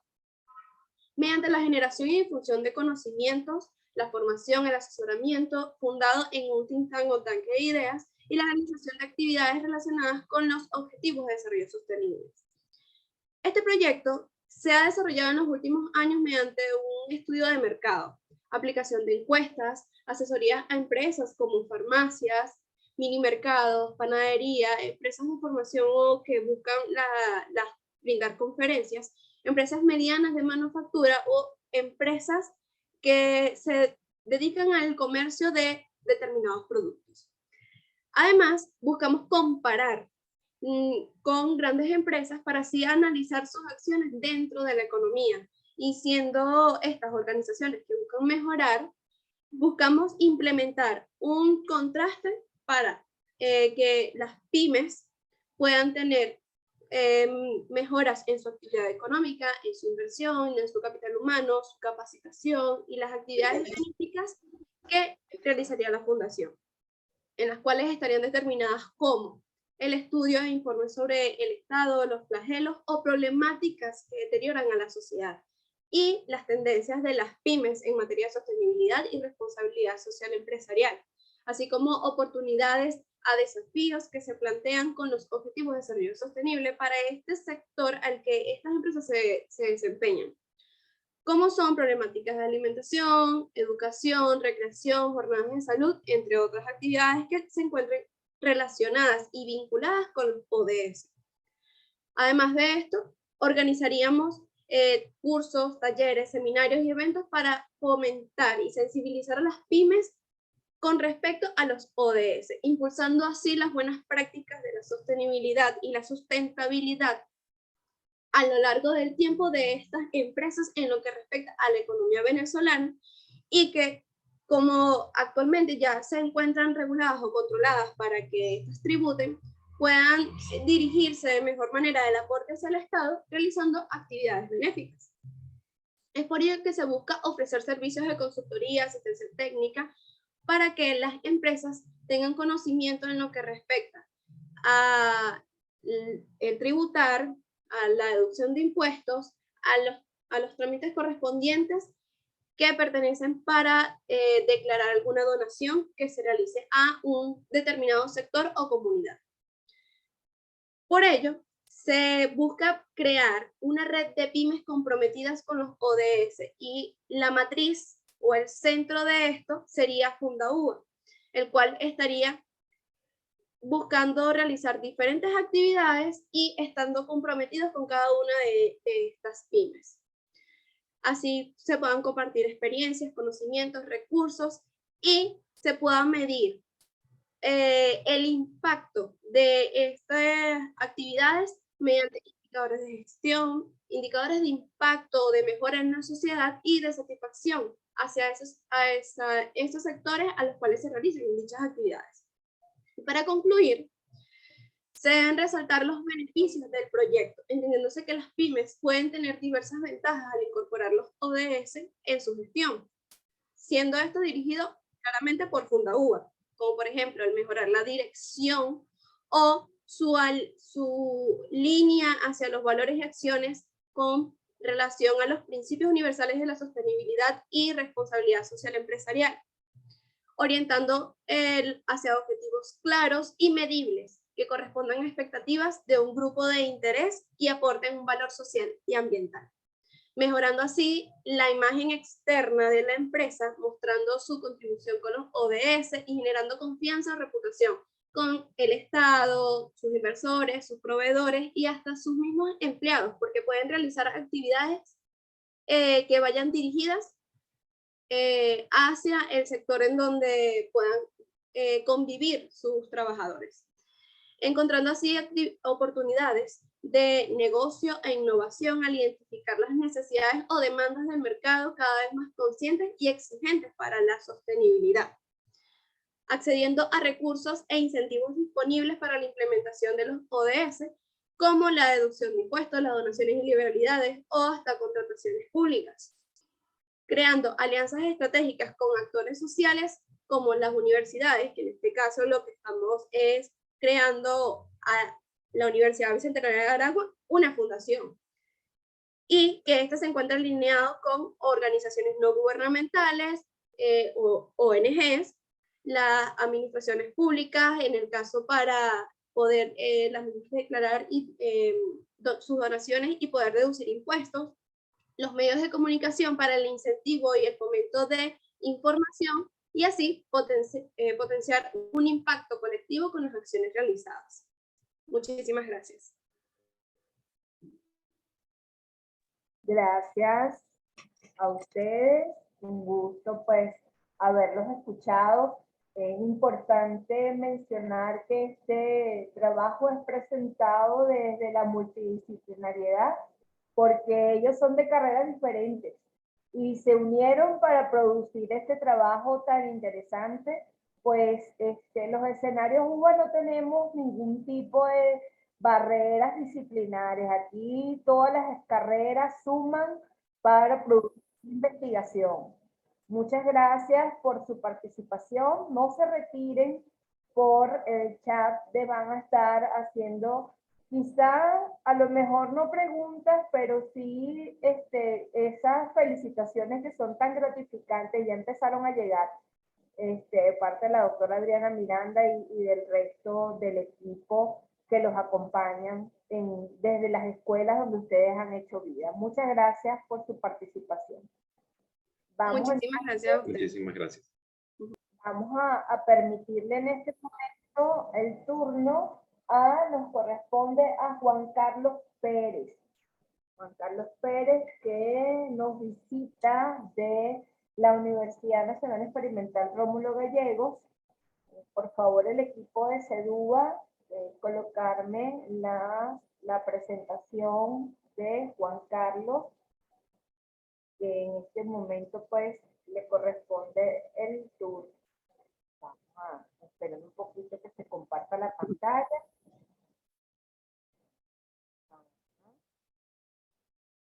Mediante la generación y difusión de conocimientos, la formación, el asesoramiento, fundado en un think tank o tanque de ideas, y la realización de actividades relacionadas con los objetivos de desarrollo sostenible. Este proyecto se ha desarrollado en los últimos años mediante un estudio de mercado, aplicación de encuestas, asesorías a empresas como farmacias, mini mercados, panadería, empresas de información o que buscan brindar conferencias, empresas medianas de manufactura o empresas que se dedican al comercio de determinados productos. Además, buscamos comparar con grandes empresas para así analizar sus acciones dentro de la economía. Y siendo estas organizaciones que buscan mejorar, buscamos implementar un contraste para que las pymes puedan tener mejoras en su actividad económica, en su inversión, en su capital humano, su capacitación y las actividades benéficas que realizaría la fundación, en las cuales estarían determinadas como el estudio e informes sobre el Estado, los flagelos o problemáticas que deterioran a la sociedad y las tendencias de las pymes en materia de sostenibilidad y responsabilidad social empresarial, así como oportunidades a desafíos que se plantean con los objetivos de desarrollo sostenible para este sector al que estas empresas se desempeñan, como son problemáticas de alimentación, educación, recreación, jornadas de salud, entre otras actividades que se encuentren relacionadas y vinculadas con los ODS. Además de esto, organizaríamos cursos, talleres, seminarios y eventos para fomentar y sensibilizar a las pymes con respecto a los ODS, impulsando así las buenas prácticas de la sostenibilidad y la sustentabilidad a lo largo del tiempo de estas empresas en lo que respecta a la economía venezolana, y que como actualmente ya se encuentran reguladas o controladas para que estas tributen, puedan dirigirse de mejor manera del aporte hacia el Estado realizando actividades benéficas. Es por ello que se busca ofrecer servicios de consultoría, asistencia técnica, para que las empresas tengan conocimiento en lo que respecta a el tributar, a la deducción de impuestos, a los trámites correspondientes que pertenecen para declarar alguna donación que se realice a un determinado sector o comunidad. Por ello, se busca crear una red de pymes comprometidas con los ODS y la matriz o el centro de esto sería FundaUva, el cual estaría buscando realizar diferentes actividades y estando comprometidos con cada una de estas pymes. Así se puedan compartir experiencias, conocimientos, recursos y se pueda medir el impacto de estas actividades mediante indicadores de gestión, indicadores de impacto, de mejora en la sociedad y de satisfacción hacia estos sectores a los cuales se realizan dichas actividades. Y para concluir, se deben resaltar los beneficios del proyecto, entendiéndose que las pymes pueden tener diversas ventajas al incorporar los ODS en su gestión, siendo esto dirigido claramente por Fundauva, como por ejemplo el mejorar la dirección o su línea hacia los valores y acciones con relación a los principios universales de la sostenibilidad y responsabilidad social empresarial, orientando hacia objetivos claros y medibles que correspondan a expectativas de un grupo de interés y aporten un valor social y ambiental, mejorando así la imagen externa de la empresa, mostrando su contribución con los ODS y generando confianza o reputación con el Estado, sus inversores, sus proveedores y hasta sus mismos empleados, porque pueden realizar actividades que vayan dirigidas hacia el sector en donde puedan convivir sus trabajadores, encontrando así oportunidades de negocio e innovación al identificar las necesidades o demandas del mercado cada vez más conscientes y exigentes para la sostenibilidad, accediendo a recursos e incentivos disponibles para la implementación de los ODS, como la deducción de impuestos, las donaciones y liberalidades o hasta contrataciones públicas, creando alianzas estratégicas con actores sociales como las universidades, que en este caso lo que estamos es creando a la Universidad Bicentenaria de Aragua una fundación, y que este se encuentra alineado con organizaciones no gubernamentales o ONGs, las administraciones públicas, en el caso para poder las mismas declarar sus donaciones y poder deducir impuestos, los medios de comunicación para el incentivo y el fomento de información, y así potenciar un impacto colectivo con las acciones realizadas. Muchísimas gracias. Gracias a ustedes, un gusto pues haberlos escuchado. Es importante mencionar que este trabajo es presentado desde la multidisciplinariedad, porque ellos son de carreras diferentes y se unieron para producir este trabajo tan interesante. Pues los escenarios UBA no tenemos ningún tipo de barreras disciplinarias. Aquí todas las carreras suman para producir investigación. Muchas gracias por su participación. No se retiren por el chat, van a estar haciendo quizá a lo mejor no preguntas, pero sí esas felicitaciones que son tan gratificantes ya empezaron a llegar de parte de la doctora Adriana Miranda y del resto del equipo que los acompañan desde las escuelas donde ustedes han hecho vida. Muchas gracias por su participación. Muchísimas gracias a ustedes. Muchísimas gracias. Vamos a permitirle en este momento el turno nos corresponde a Juan Carlos Pérez. Juan Carlos Pérez, que nos visita de la Universidad Nacional Experimental Rómulo Gallegos. Por favor, el equipo de CEDUBA, colocarme la presentación de Juan Carlos, que en este momento pues le corresponde el turno. Vamos a esperar un poquito que se comparta la pantalla.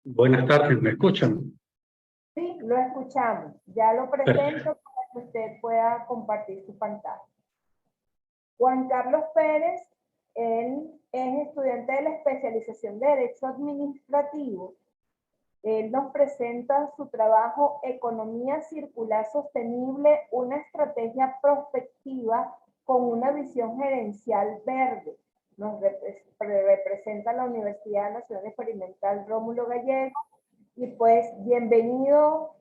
Buenas tardes, ¿me escuchan? Sí, lo escuchamos. Ya lo presento para que usted pueda compartir su pantalla. Juan Carlos Pérez, él es estudiante de la especialización de Derecho Administrativo. Él nos presenta su trabajo Economía Circular Sostenible, una estrategia prospectiva con una visión gerencial verde. Nos representa la Universidad Nacional Experimental Rómulo Gallegos. Y pues bienvenido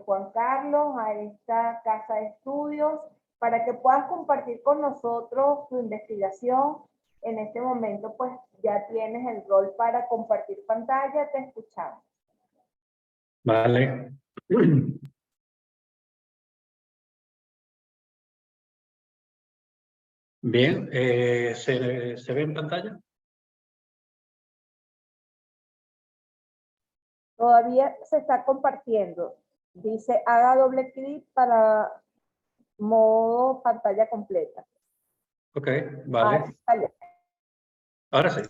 Juan Carlos a esta casa de estudios. para que puedas compartir con nosotros tu investigación. En este momento, pues ya tienes el rol para compartir pantalla, te escuchamos. Vale. Bien, ¿se ve en pantalla? Todavía se está compartiendo. Dice, haga doble clic para modo pantalla completa. Ok, vale. Ahora sí.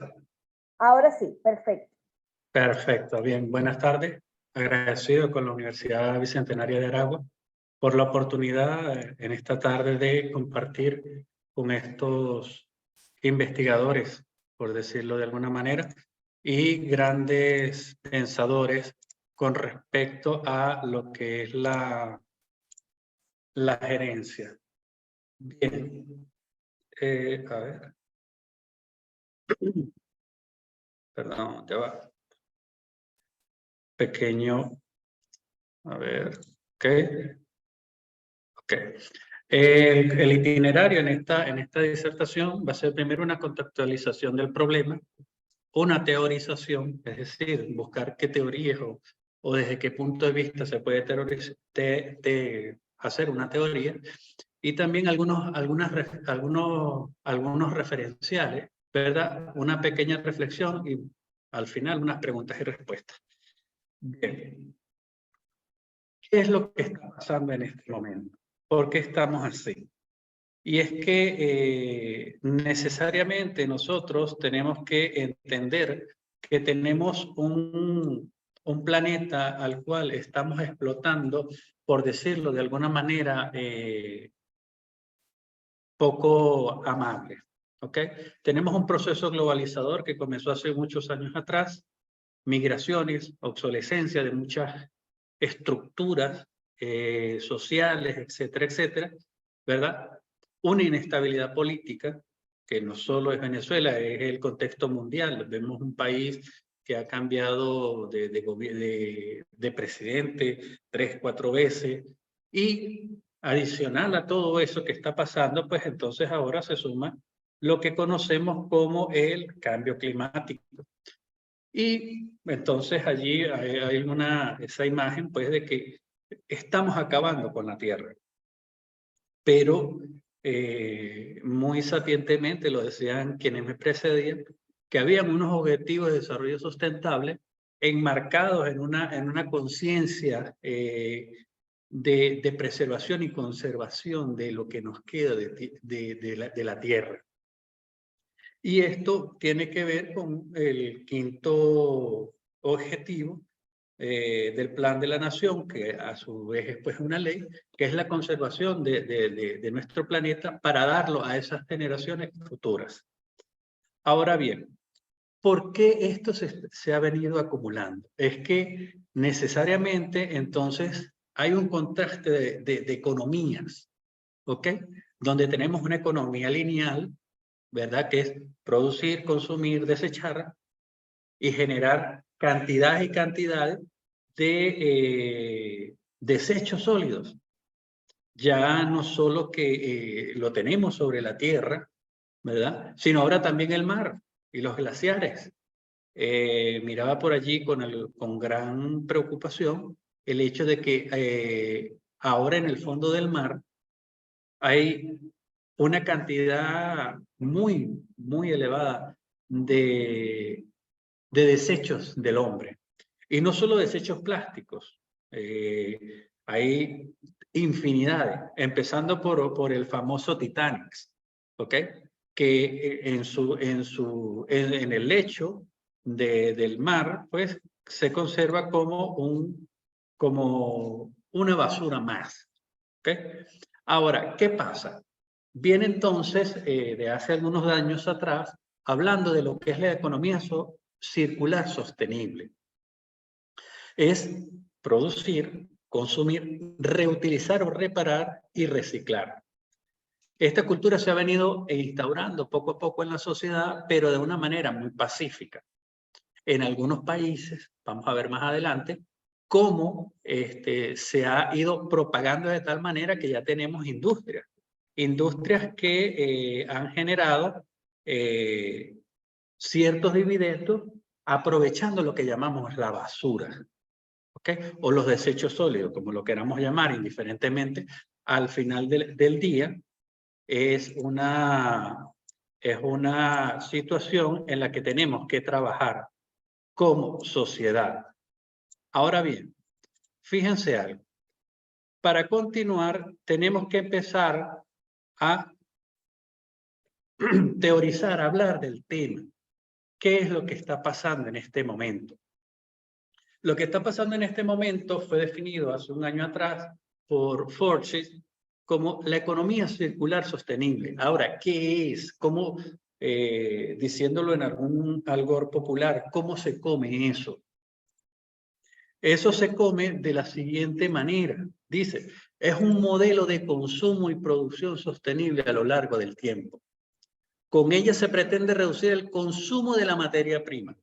Ahora sí, perfecto. Perfecto, bien. Buenas tardes. Agradecido con la Universidad Bicentenaria de Aragua por la oportunidad en esta tarde de compartir con estos investigadores, por decirlo de alguna manera, y grandes pensadores con respecto a lo que es la gerencia. Bien. A ver. Perdón, ya va. Pequeño. A ver. Ok. Ok. El itinerario en esta disertación va a ser primero una contextualización del problema, una teorización, es decir, buscar qué teorías o desde qué punto de vista se puede hacer una teoría, y también algunos referenciales, ¿verdad? Una pequeña reflexión y al final unas preguntas y respuestas. Bien. ¿Qué es lo que está pasando en este momento? ¿Por qué estamos así? Y es que necesariamente nosotros tenemos que entender que tenemos un planeta al cual estamos explotando, por decirlo de alguna manera, poco amable. ¿Ok? Tenemos un proceso globalizador que comenzó hace muchos años atrás, migraciones, obsolescencia de muchas estructuras sociales, etcétera, etcétera, ¿verdad? Una inestabilidad política, que no solo es Venezuela, es el contexto mundial. Vemos un país que ha cambiado de presidente 3, 4 veces, y adicional a todo eso que está pasando, pues entonces ahora se suma lo que conocemos como el cambio climático. Y entonces allí hay esa imagen, pues, de que estamos acabando con la Tierra. Pero muy sapientemente lo decían quienes me precedían, que habían unos objetivos de desarrollo sustentable enmarcados en una conciencia de preservación y conservación de lo que nos queda de la Tierra. Y esto tiene que ver con el quinto objetivo del Plan de la Nación, que a su vez es pues una ley, que es la conservación de nuestro planeta para darlo a esas generaciones futuras. Ahora bien, ¿por qué esto se ha venido acumulando? Es que necesariamente entonces hay un contraste de economías, ¿ok? Donde tenemos una economía lineal, ¿verdad? Que es producir, consumir, desechar y generar cantidades y cantidades de desechos sólidos. Ya no solo que lo tenemos sobre la tierra, ¿verdad? Sino ahora también el mar y los glaciares. Miraba por allí con gran preocupación el hecho de que ahora en el fondo del mar hay una cantidad muy, muy elevada de desechos del hombre. Y no solo desechos plásticos, hay infinidades, empezando por el famoso Titanic, ¿ok? Que en el lecho del mar, pues, se conserva como una basura más, ¿ok? Ahora, ¿qué pasa? Viene entonces, de hace algunos años atrás, hablando de lo que es la economía circular sostenible. Es producir, consumir, reutilizar o reparar y reciclar. Esta cultura se ha venido instaurando poco a poco en la sociedad, pero de una manera muy pacífica. En algunos países, vamos a ver más adelante, cómo se ha ido propagando de tal manera que ya tenemos industrias industrias que han generado ciertos dividendos aprovechando lo que llamamos la basura, ¿ok? O los desechos sólidos, como lo queramos llamar, indiferentemente, al final del día es una situación en la que tenemos que trabajar como sociedad. Ahora bien, fíjense algo. Para continuar, tenemos que empezar a teorizar, a hablar del tema. ¿Qué es lo que está pasando en este momento? Lo que está pasando en este momento fue definido hace un año atrás por Forbes como la economía circular sostenible. Ahora, ¿qué es? ¿Cómo, diciéndolo en algún algor popular, cómo se come eso? Eso se come de la siguiente manera. Dice, es un modelo de consumo y producción sostenible a lo largo del tiempo. Con ella se pretende reducir el consumo de la materia prima,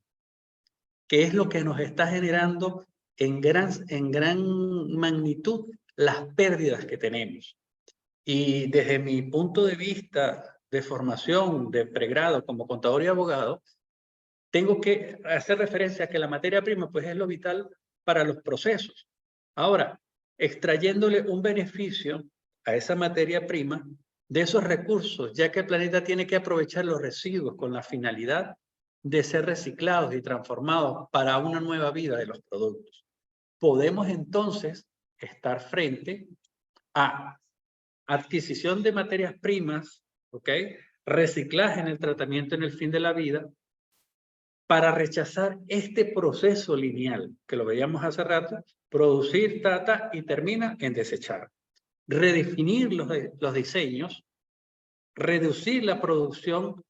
que es lo que nos está generando en gran magnitud las pérdidas que tenemos. Y desde mi punto de vista de formación, de pregrado como contador y abogado, tengo que hacer referencia a que la materia prima pues, es lo vital para los procesos. Ahora, extrayéndole un beneficio a esa materia prima de esos recursos, ya que el planeta tiene que aprovechar los residuos con la finalidad de ser reciclados y transformados para una nueva vida de los productos. Podemos entonces estar frente a adquisición de materias primas, ¿ok? Reciclaje en el tratamiento en el fin de la vida, para rechazar este proceso lineal, que lo veíamos hace rato, producir, trata y termina en desechar. Redefinir los diseños, reducir la producción,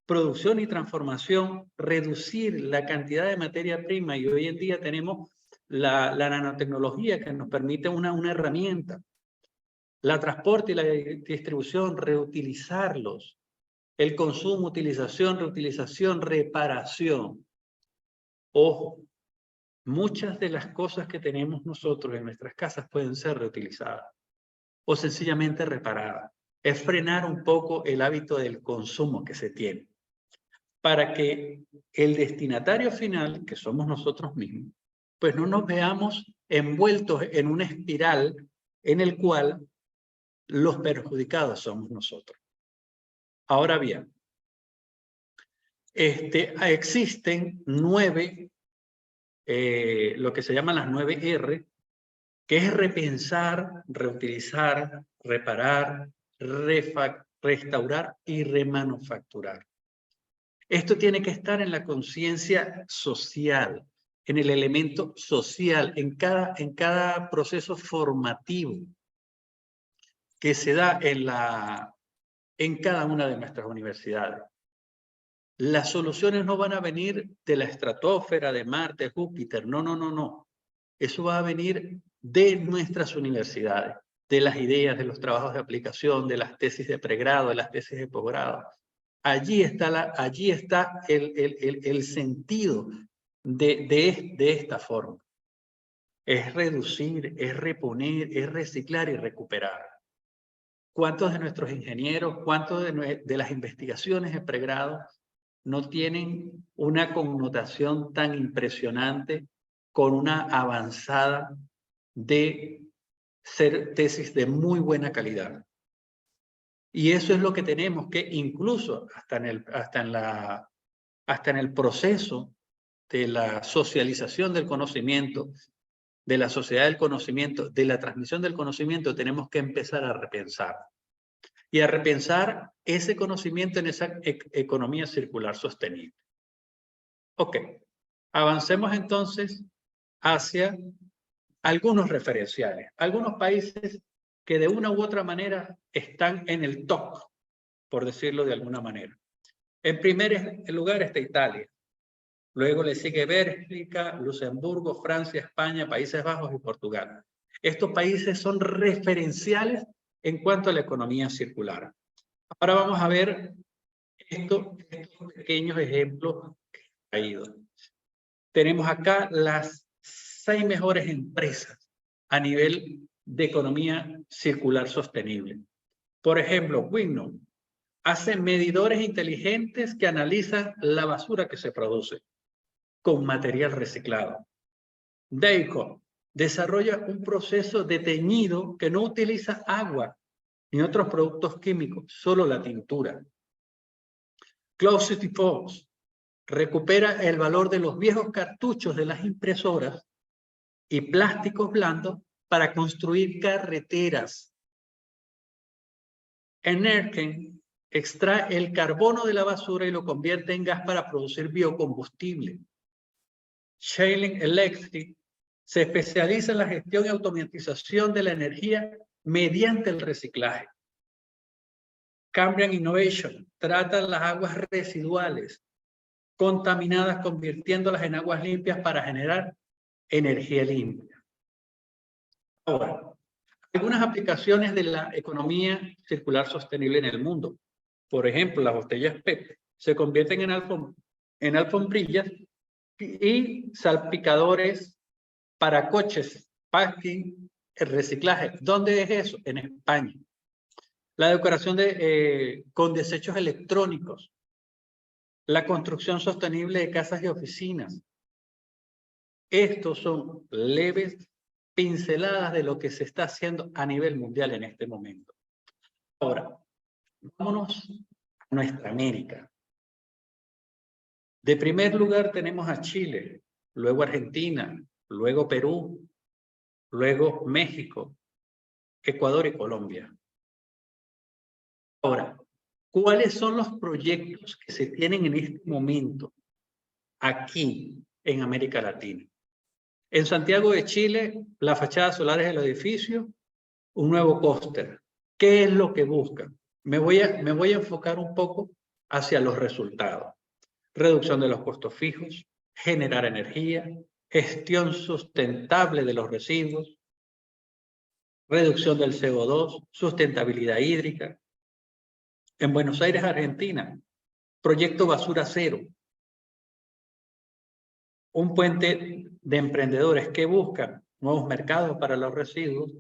producción y transformación, reducir la cantidad de materia prima, y hoy en día tenemos la nanotecnología que nos permite una herramienta. La transporte y la distribución, reutilizarlos. El consumo, utilización, reutilización, reparación. Ojo, muchas de las cosas que tenemos nosotros en nuestras casas pueden ser reutilizadas o sencillamente reparadas. Es frenar un poco el hábito del consumo que se tiene para que el destinatario final, que somos nosotros mismos, pues no nos veamos envueltos en una espiral en el cual los perjudicados somos nosotros. Ahora bien, existen 9, lo que se llaman las 9 R, que es repensar, reutilizar, reparar, restaurar y remanufacturar. Esto tiene que estar en la conciencia social, en el elemento social, en cada proceso formativo que se da en cada una de nuestras universidades. Las soluciones no van a venir de la estratosfera, de Marte, Júpiter, no. Eso va a venir de nuestras universidades, de las ideas, de los trabajos de aplicación, de las tesis de pregrado, de las tesis de posgrado. Allí está el sentido de esta forma. Es reducir, es reponer, es reciclar y recuperar. ¿Cuántos de nuestros ingenieros, cuántos de las investigaciones de pregrado no tienen una connotación tan impresionante con una avanzada de ser tesis de muy buena calidad? Y eso es lo que tenemos que, incluso hasta en el proceso de la socialización del conocimiento, de la sociedad del conocimiento, de la transmisión del conocimiento, tenemos que empezar a repensar. Y a repensar ese conocimiento en esa economía circular sostenible. Ok, avancemos entonces hacia algunos referenciales, algunos países que de una u otra manera están en el top, por decirlo de alguna manera. En primer lugar está Italia, luego le sigue Bélgica, Luxemburgo, Francia, España, Países Bajos y Portugal. Estos países son referenciales en cuanto a la economía circular. Ahora vamos a ver estos pequeños ejemplos que he traído. Tenemos acá las 6 mejores empresas a nivel de economía circular sostenible. Por ejemplo, Wignon hace medidores inteligentes que analizan la basura que se produce con material reciclado. Dayco desarrolla un proceso de teñido que no utiliza agua ni otros productos químicos, solo la tintura. Closety Fox recupera el valor de los viejos cartuchos de las impresoras y plásticos blandos para construir carreteras. Enerken extrae el carbono de la basura y lo convierte en gas para producir biocombustible. Schelling Electric se especializa en la gestión y automatización de la energía mediante el reciclaje. Cambrian Innovation trata las aguas residuales contaminadas, convirtiéndolas en aguas limpias para generar energía limpia. Ahora, algunas aplicaciones de la economía circular sostenible en el mundo. Por ejemplo, las botellas PET se convierten en alfombrillas y salpicadores para coches, parking, el reciclaje. ¿Dónde es eso? En España. La decoración con desechos electrónicos. La construcción sostenible de casas y oficinas. Estos son leves pinceladas de lo que se está haciendo a nivel mundial en este momento. Ahora, vámonos a nuestra América. De primer lugar tenemos a Chile, luego Argentina, luego Perú, luego México, Ecuador y Colombia. Ahora, ¿cuáles son los proyectos que se tienen en este momento aquí en América Latina? En Santiago de Chile, las fachadas solares del edificio, un nuevo clúster. ¿Qué es lo que buscan? Me voy a enfocar un poco hacia los resultados. Reducción de los costos fijos, generar energía, gestión sustentable de los residuos, reducción del CO2, sustentabilidad hídrica. En Buenos Aires, Argentina, proyecto Basura Cero. Un puente de emprendedores que buscan nuevos mercados para los residuos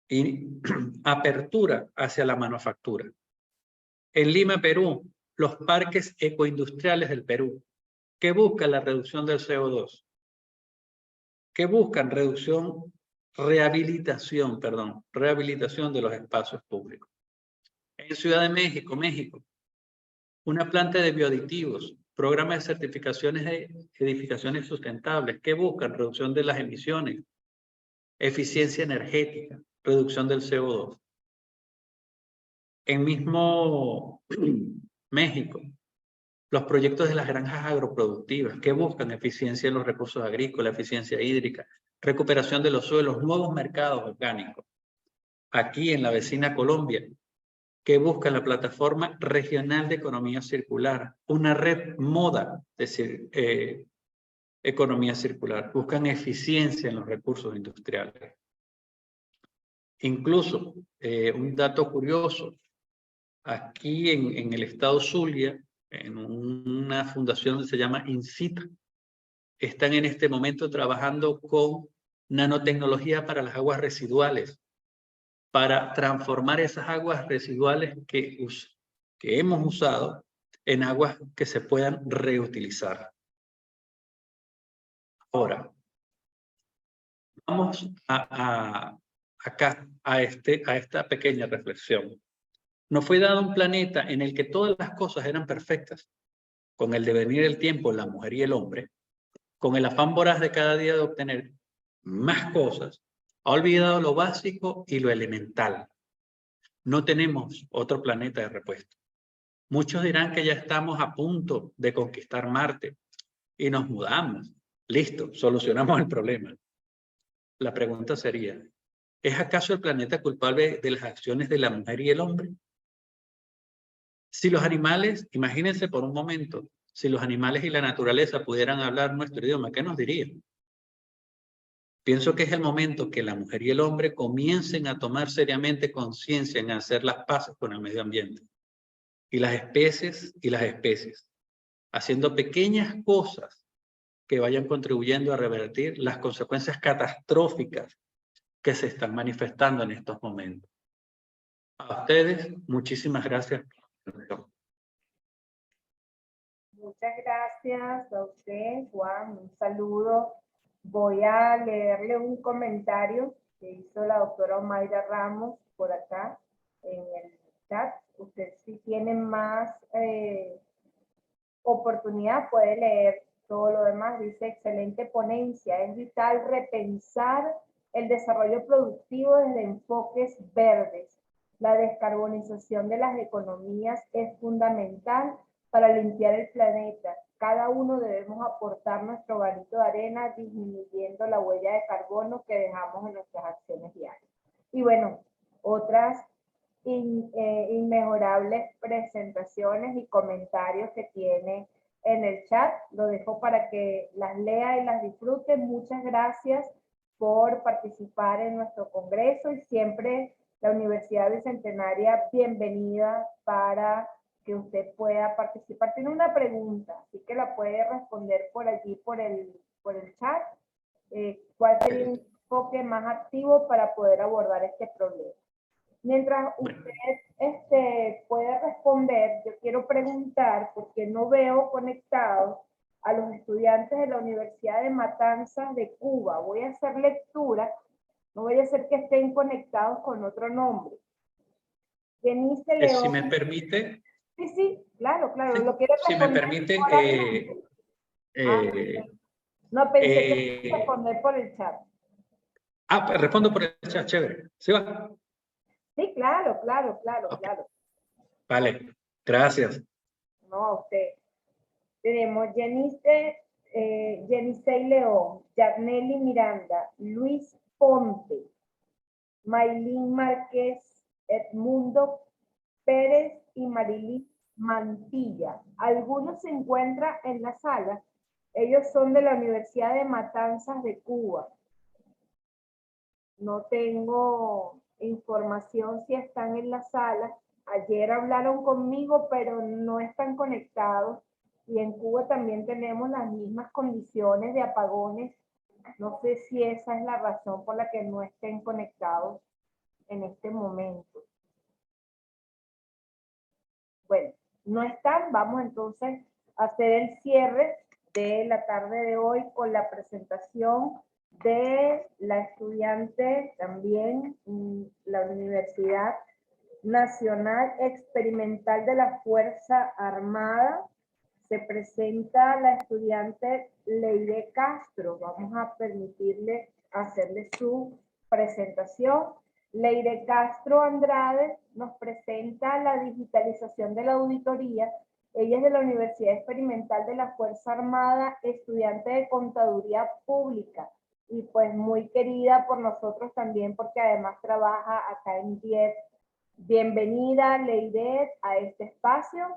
y apertura hacia la manufactura. En Lima, Perú, los parques ecoindustriales del Perú, que buscan la reducción del CO2, que buscan rehabilitación de los espacios públicos. En Ciudad de México, una planta de bioaditivos, programa de certificaciones de edificaciones sustentables que buscan reducción de las emisiones, eficiencia energética, reducción del CO2. En mismo México, los proyectos de las granjas agroproductivas que buscan eficiencia en los recursos agrícolas, eficiencia hídrica, recuperación de los suelos, nuevos mercados orgánicos. Aquí en la vecina Colombia, que busca la plataforma regional de economía circular, una red moda de economía circular. Buscan eficiencia en los recursos industriales. Incluso, un dato curioso, aquí en el estado Zulia, en una fundación que se llama INCITA, están en este momento trabajando con nanotecnología para las aguas residuales, para transformar esas aguas residuales que hemos usado en aguas que se puedan reutilizar. Ahora, vamos acá a esta pequeña reflexión. Nos fue dado un planeta en el que todas las cosas eran perfectas, con el devenir del tiempo, la mujer y el hombre, con el afán voraz de cada día de obtener más cosas, ha olvidado lo básico y lo elemental. No tenemos otro planeta de repuesto. Muchos dirán que ya estamos a punto de conquistar Marte y nos mudamos. Listo, solucionamos el problema. La pregunta sería, ¿es acaso el planeta culpable de las acciones de la mujer y el hombre? Si los animales, imagínense por un momento, si los animales y la naturaleza pudieran hablar nuestro idioma, ¿qué nos dirían? Pienso que es el momento que la mujer y el hombre comiencen a tomar seriamente conciencia en hacer las paces con el medio ambiente. Y las especies, haciendo pequeñas cosas que vayan contribuyendo a revertir las consecuencias catastróficas que se están manifestando en estos momentos. A ustedes, muchísimas gracias. Muchas gracias a usted, Juan. Un saludo. Voy a leerle un comentario que hizo la doctora Omaira Ramos por acá en el chat. Usted, si tiene más oportunidad, puede leer todo lo demás. Dice: excelente ponencia. Es vital repensar el desarrollo productivo desde enfoques verdes. La descarbonización de las economías es fundamental para limpiar el planeta. Cada uno debemos aportar nuestro granito de arena, disminuyendo la huella de carbono que dejamos en nuestras acciones diarias. Y bueno, otras inmejorables presentaciones y comentarios que tiene en el chat. Lo dejo para que las lea y las disfrute. Muchas gracias por participar en nuestro congreso, y siempre la Universidad Bicentenaria bienvenida para que usted pueda participar. Tiene una pregunta, así que la puede responder por allí, por el chat. ¿Cuál sería un enfoque más activo para poder abordar este problema? Mientras usted puede responder, yo quiero preguntar, porque no veo conectados a los estudiantes de la Universidad de Matanzas de Cuba. Voy a hacer lectura, no vaya a ser que estén conectados con otro nombre. Denise León. Si me permite. Sí, claro, Sí, lo quiero si me permite. No, pensé que iba a responder por el chat. Pues respondo por el chat, chévere. ¿Sí va? Sí, claro. Okay. Vale, gracias. No, a usted. Tenemos Jenice León, Yarneli Miranda, Luis Ponte, Maylin Márquez, Edmundo Pérez y Marilyn Mantilla. Algunos se encuentran en la sala. Ellos son de la Universidad de Matanzas de Cuba. No tengo información si están en la sala. Ayer hablaron conmigo, pero no están conectados. Y en Cuba también tenemos las mismas condiciones de apagones. No sé si esa es la razón por la que no estén conectados en este momento. Bueno, no están. Vamos entonces a hacer el cierre de la tarde de hoy con la presentación de la estudiante también, la Universidad Nacional Experimental de la Fuerza Armada. Se presenta la estudiante Leire Castro. Vamos a permitirle hacerle su presentación. Leire Castro Andrade nos presenta la digitalización de la auditoría. Ella es de la Universidad Experimental de la Fuerza Armada, estudiante de Contaduría Pública, y pues muy querida por nosotros también, porque además trabaja acá en DIEP. Bienvenida, Leire, a este espacio.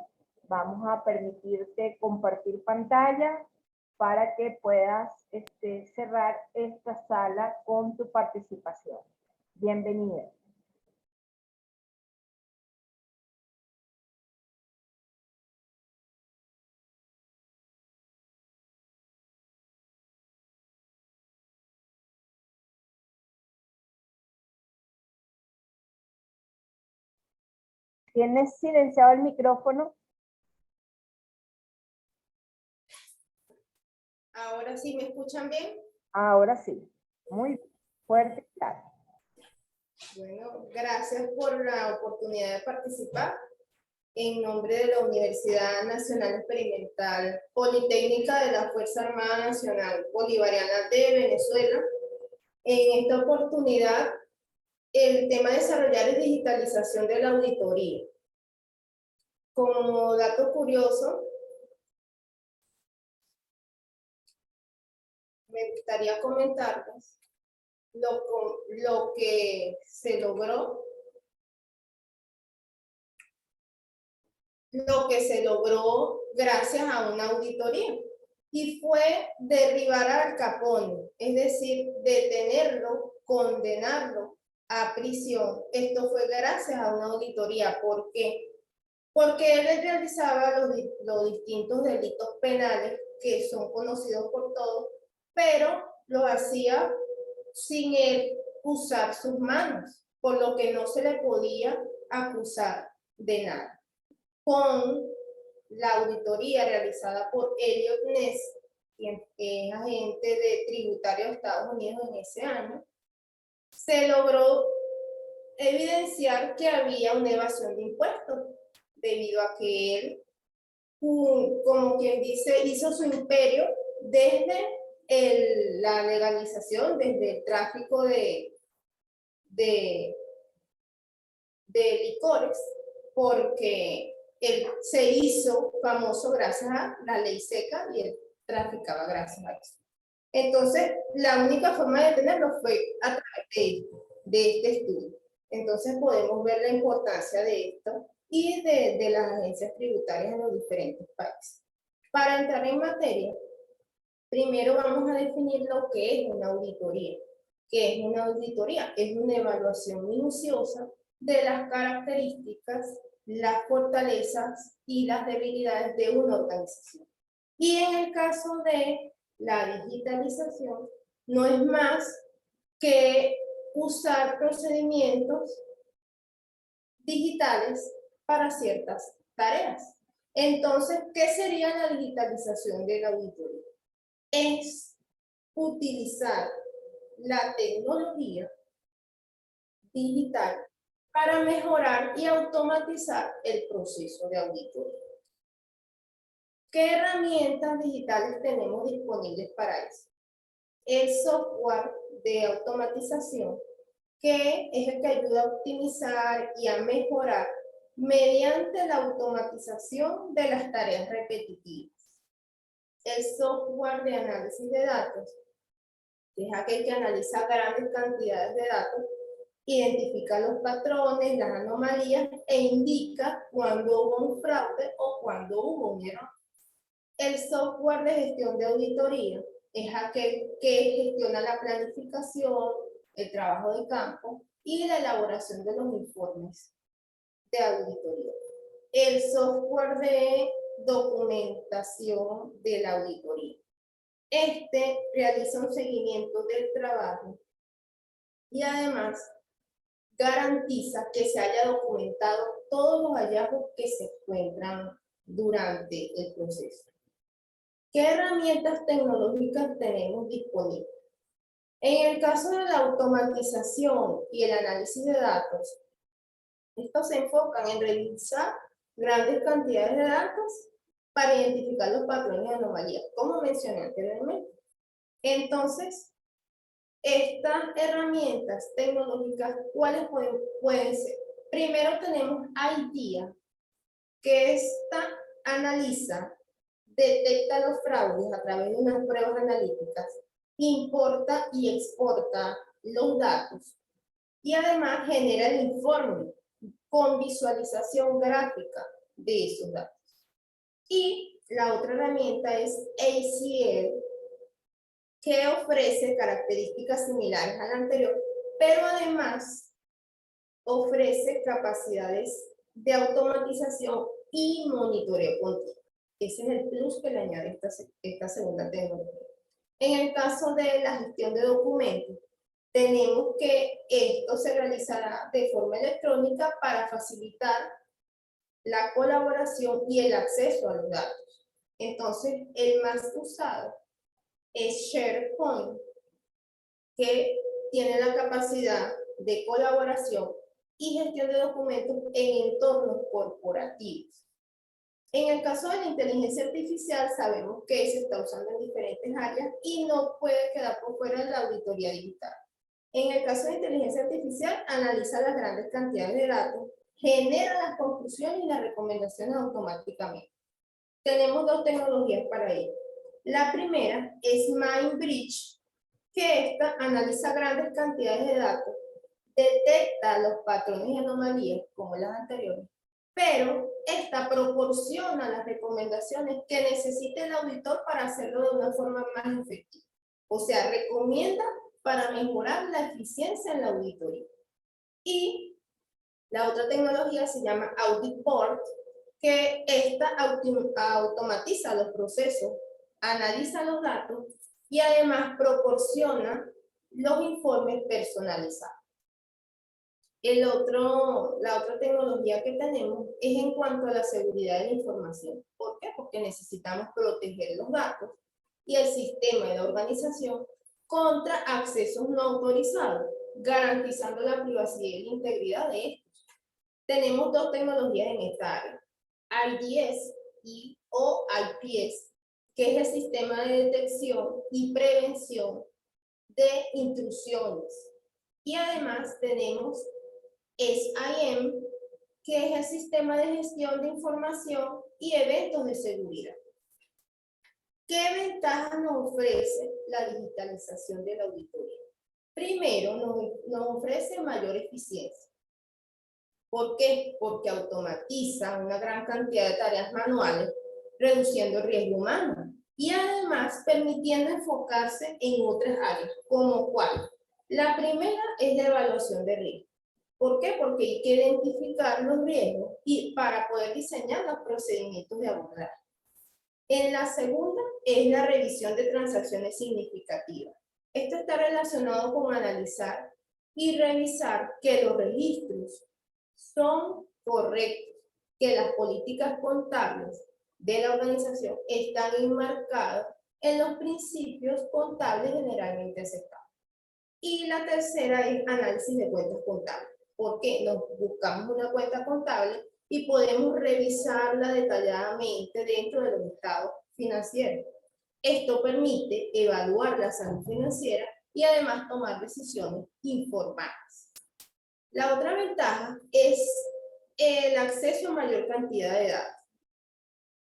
Vamos a permitirte compartir pantalla para que puedas cerrar esta sala con tu participación. Bienvenida. ¿Tienes silenciado el micrófono? Ahora sí, ¿me escuchan bien? Ahora sí. Muy fuerte. Claro. Bueno, gracias por la oportunidad de participar. En nombre de la Universidad Nacional Experimental Politécnica de la Fuerza Armada Nacional Bolivariana de Venezuela, en esta oportunidad el tema a desarrollar es digitalización de la auditoría. Como dato curioso, me gustaría comentarles lo que se logró gracias a una auditoría, y fue derribar a Al Capone, es decir, detenerlo, condenarlo a prisión. Esto fue gracias a una auditoría. ¿Por qué? Porque él realizaba los distintos delitos penales que son conocidos por todos, pero lo hacía sin él usar sus manos, por lo que no se le podía acusar de nada. Con la auditoría realizada por Elliot Ness, quien es agente de tributario de Estados Unidos en ese año, se logró evidenciar que había una evasión de impuestos, debido a que él, como quien dice, hizo su imperio desde la legalización, desde el tráfico de licores, porque él se hizo famoso gracias a la ley seca y él traficaba gracias a eso. Entonces, la única forma de detenerlo fue a través de este estudio. Entonces, podemos ver la importancia de esto y de las agencias tributarias en los diferentes países. Para entrar en materia, primero vamos a definir lo que es una auditoría. ¿Qué es una auditoría? Es una evaluación minuciosa de las características, las fortalezas y las debilidades de una organización. Y en el caso de la digitalización, no es más que usar procedimientos digitales para ciertas tareas. Entonces, ¿qué sería la digitalización de la auditoría? Es utilizar la tecnología digital para mejorar y automatizar el proceso de auditoría. ¿Qué herramientas digitales tenemos disponibles para eso? El software de automatización, que es el que ayuda a optimizar y a mejorar mediante la automatización de las tareas repetitivas. El software de análisis de datos, que es aquel que analiza grandes cantidades de datos, identifica los patrones, las anomalías e indica cuándo hubo un fraude o cuándo hubo un error. El software de gestión de auditoría es aquel que gestiona la planificación, el trabajo de campo y la elaboración de los informes de auditoría. El software de documentación de la auditoría. Este realiza un seguimiento del trabajo y además garantiza que se haya documentado todos los hallazgos que se encuentran durante el proceso. ¿Qué herramientas tecnológicas tenemos disponibles? En el caso de la automatización y el análisis de datos, estos se enfocan en revisar grandes cantidades de datos para identificar los patrones de anomalías, como mencioné anteriormente. Entonces, estas herramientas tecnológicas, ¿cuáles pueden ser? Primero tenemos IDEA, que esta analiza, detecta los fraudes a través de unas pruebas analíticas, importa y exporta los datos y además genera el informe con visualización gráfica de esos datos. Y la otra herramienta es ACL, que ofrece características similares a la anterior, pero además ofrece capacidades de automatización y monitoreo continuo. Ese es el plus que le añade esta segunda tecnología. En el caso de la gestión de documentos, tenemos que esto se realizará de forma electrónica para facilitar la colaboración y el acceso a los datos. Entonces, el más usado es SharePoint, que tiene la capacidad de colaboración y gestión de documentos en entornos corporativos. En el caso de la inteligencia artificial, sabemos que se está usando en diferentes áreas y no puede quedar por fuera de la auditoría digital. En el caso de inteligencia artificial, analiza las grandes cantidades de datos, genera las conclusiones y las recomendaciones automáticamente. Tenemos dos tecnologías para ello. La primera es MindBridge, que esta analiza grandes cantidades de datos, detecta los patrones y anomalías, como las anteriores, pero esta proporciona las recomendaciones que necesita el auditor para hacerlo de una forma más efectiva. O sea, recomienda para mejorar la eficiencia en la auditoría. Y la otra tecnología se llama AuditBoard, que esta automatiza los procesos, analiza los datos y además proporciona los informes personalizados. La otra tecnología que tenemos es en cuanto a la seguridad de la información. ¿Por qué? Porque necesitamos proteger los datos y el sistema de la organización contra accesos no autorizados, garantizando la privacidad y la integridad de estos. Tenemos dos tecnologías en esta área, IDS o IPS, que es el sistema de detección y prevención de intrusiones. Y además tenemos SIM, que es el sistema de gestión de información y eventos de seguridad. ¿Qué ventajas nos ofrece la digitalización de la auditoría? Primero, nos ofrece mayor eficiencia. ¿Por qué? Porque automatiza una gran cantidad de tareas manuales, reduciendo el riesgo humano y además permitiendo enfocarse en otras áreas, como cuál. La primera es la evaluación de riesgo. ¿Por qué? Porque hay que identificar los riesgos y para poder diseñar los procedimientos de abordaje. En la segunda es la revisión de transacciones significativas. Esto está relacionado con analizar y revisar que los registros son correctos, que las políticas contables de la organización están enmarcadas en los principios contables generalmente aceptados. Y la tercera es análisis de cuentas contables. Porque nos buscamos una cuenta contable y podemos revisarla detalladamente dentro de los estados financieros. Esto permite evaluar la salud financiera y además tomar decisiones informadas. La otra ventaja es el acceso a mayor cantidad de datos.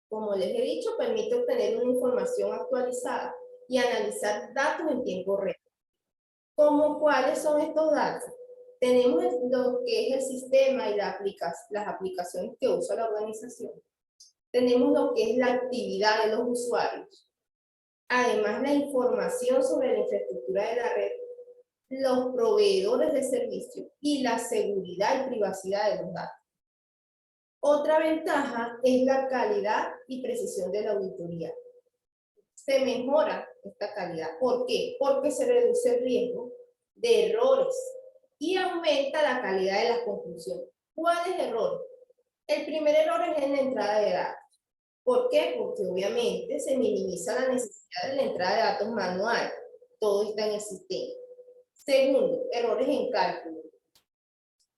Como les he dicho, permite obtener una información actualizada y analizar datos en tiempo real. ¿Cómo cuáles son estos datos? Tenemos lo que es el sistema y las aplicaciones que usa la organización. Tenemos lo que es la actividad de los usuarios. Además, la información sobre la infraestructura de la red, los proveedores de servicios y la seguridad y privacidad de los datos. Otra ventaja es la calidad y precisión de la auditoría. Se mejora esta calidad. ¿Por qué? Porque se reduce el riesgo de errores y aumenta la calidad de las conclusiones. ¿Cuál es el error? El primer error es en la entrada de datos. ¿Por qué? Porque obviamente se minimiza la necesidad de la entrada de datos manual. Todo está en el sistema. Segundo, errores en cálculo.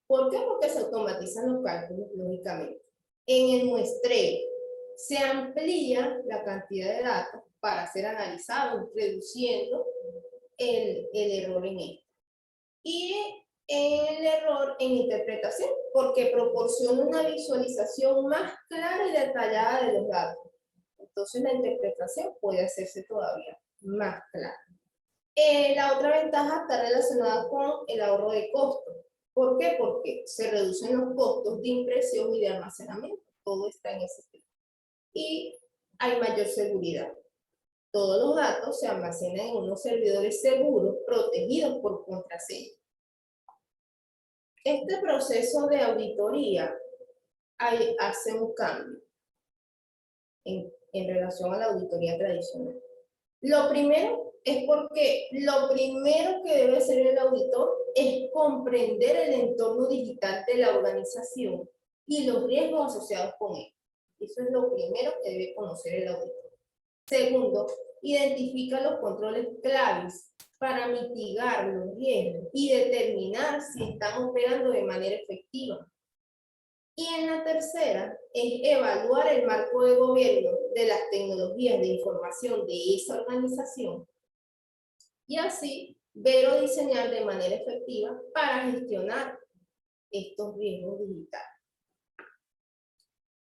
¿Por qué? Porque se automatizan los cálculos, lógicamente. En el muestreo se amplía la cantidad de datos para ser analizados, reduciendo el error en esto. Y el error en interpretación, porque proporciona una visualización más clara y detallada de los datos. Entonces la interpretación puede hacerse todavía más clara. La otra ventaja está relacionada con el ahorro de costos. ¿Por qué? Porque se reducen los costos de impresión y de almacenamiento. Todo está en ese sistema. Y hay mayor seguridad. Todos los datos se almacenan en unos servidores seguros, protegidos por contraseña. Este proceso de auditoría hace un cambio en relación a la auditoría tradicional. Lo primero es porque lo primero que debe hacer el auditor es comprender el entorno digital de la organización y los riesgos asociados con él. Eso es lo primero que debe conocer el auditor. Segundo, identifica los controles claves para mitigar los riesgos y determinar si están operando de manera efectiva. Y en la tercera es evaluar el marco de gobierno de las tecnologías de información de esa organización y así ver o diseñar de manera efectiva para gestionar estos riesgos digitales.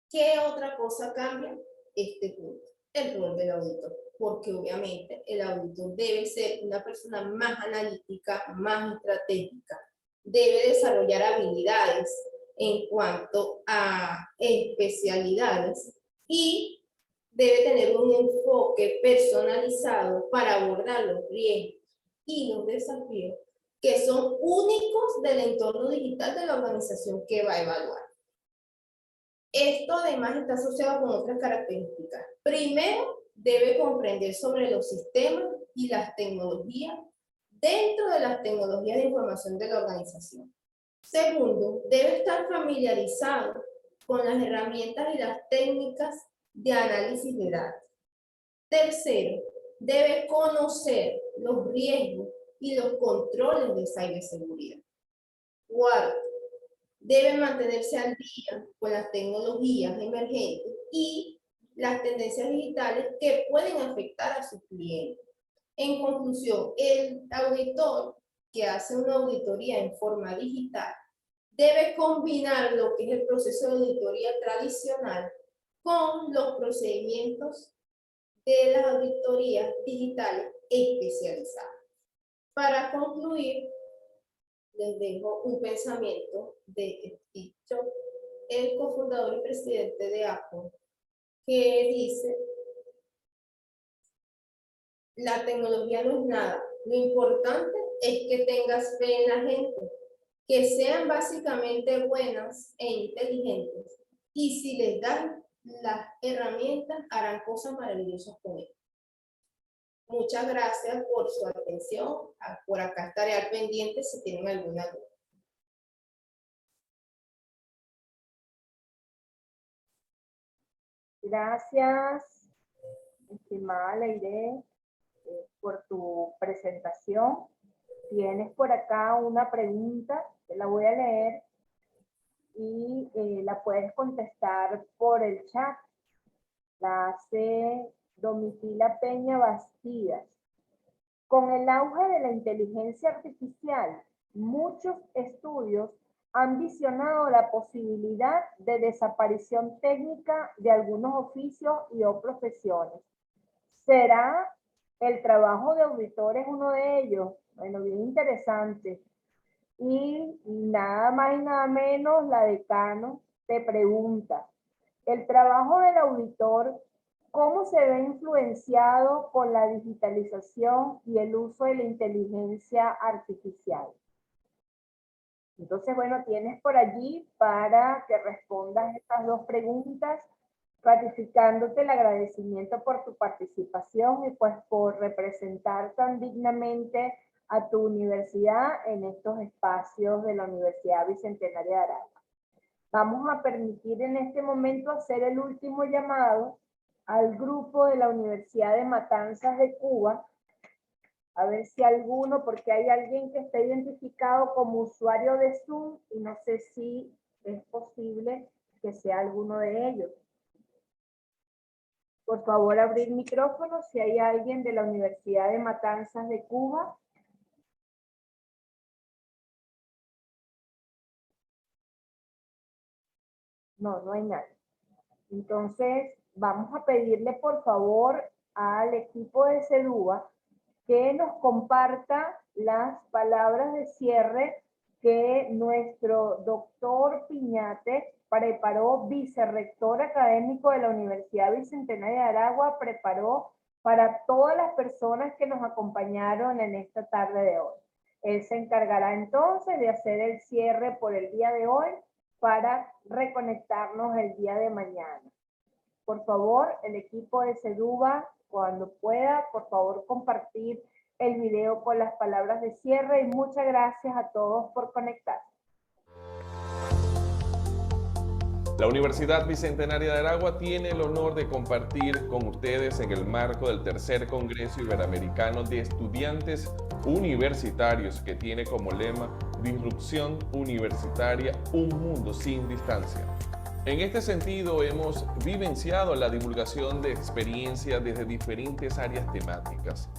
¿Qué otra cosa cambia? Este punto, el rol del auditor, porque obviamente el auditor debe ser una persona más analítica, más estratégica, debe desarrollar habilidades en cuanto a especialidades y debe tener un enfoque personalizado para abordar los riesgos y los desafíos que son únicos del entorno digital de la organización que va a evaluar. Esto además está asociado con otras características. Primero, debe comprender sobre los sistemas y las tecnologías dentro de las tecnologías de información de la organización. Segundo, debe estar familiarizado con las herramientas y las técnicas de análisis de datos. Tercero, debe conocer los riesgos y los controles de ciberseguridad. Cuarto, debe mantenerse al día con las tecnologías emergentes y las tendencias digitales que pueden afectar a sus clientes. En conclusión, el auditor que hace una auditoría en forma digital debe combinar lo que es el proceso de auditoría tradicional con los procedimientos de las auditorías digitales especializadas. Para concluir, les dejo un pensamiento de Steve Jobs, el cofundador y presidente de Apple, que dice: la tecnología no es nada, lo importante es que tengas fe en la gente, que sean básicamente buenas e inteligentes, y si les dan las herramientas harán cosas maravillosas con ellas. Muchas gracias por su atención. Por acá estaré al pendiente si tienen alguna duda. Gracias, estimada Leire, por tu presentación. Tienes por acá una pregunta, te la voy a leer y la puedes contestar por el chat. La hace Domitila Peña Bastidas. Con el auge de la inteligencia artificial, muchos estudios han visionado la posibilidad de desaparición técnica de algunos oficios y o profesiones. ¿Será el trabajo de auditores uno de ellos? Bueno, bien interesante. Y nada más y nada menos, la decano te pregunta, ¿el trabajo del auditor cómo se ve influenciado con la digitalización y el uso de la inteligencia artificial? Entonces, bueno, tienes por allí para que respondas estas dos preguntas, ratificándote el agradecimiento por tu participación y pues por representar tan dignamente a tu universidad en estos espacios de la Universidad Bicentenaria de Aragua. Vamos a permitir en este momento hacer el último llamado al grupo de la Universidad de Matanzas de Cuba, a ver si alguno, porque hay alguien que está identificado como usuario de Zoom y no sé si es posible que sea alguno de ellos. Por favor, abrir micrófono si hay alguien de la Universidad de Matanzas de Cuba. No, no hay nadie. Entonces, vamos a pedirle por favor al equipo de CEDUBA que nos comparta las palabras de cierre que nuestro doctor Piñate preparó, vicerrector académico de la Universidad Bicentenaria de Aragua, preparó para todas las personas que nos acompañaron en esta tarde de hoy. Él se encargará entonces de hacer el cierre por el día de hoy para reconectarnos el día de mañana. Por favor, el equipo de CEDUBA, cuando pueda, por favor, compartir el video con las palabras de cierre y muchas gracias a todos por conectarse. La Universidad Bicentenaria de Aragua tiene el honor de compartir con ustedes en el marco del tercer Congreso Iberoamericano de Estudiantes Universitarios, que tiene como lema Disrupción Universitaria, un mundo sin distancia. En este sentido, hemos vivenciado la divulgación de experiencias desde diferentes áreas temáticas,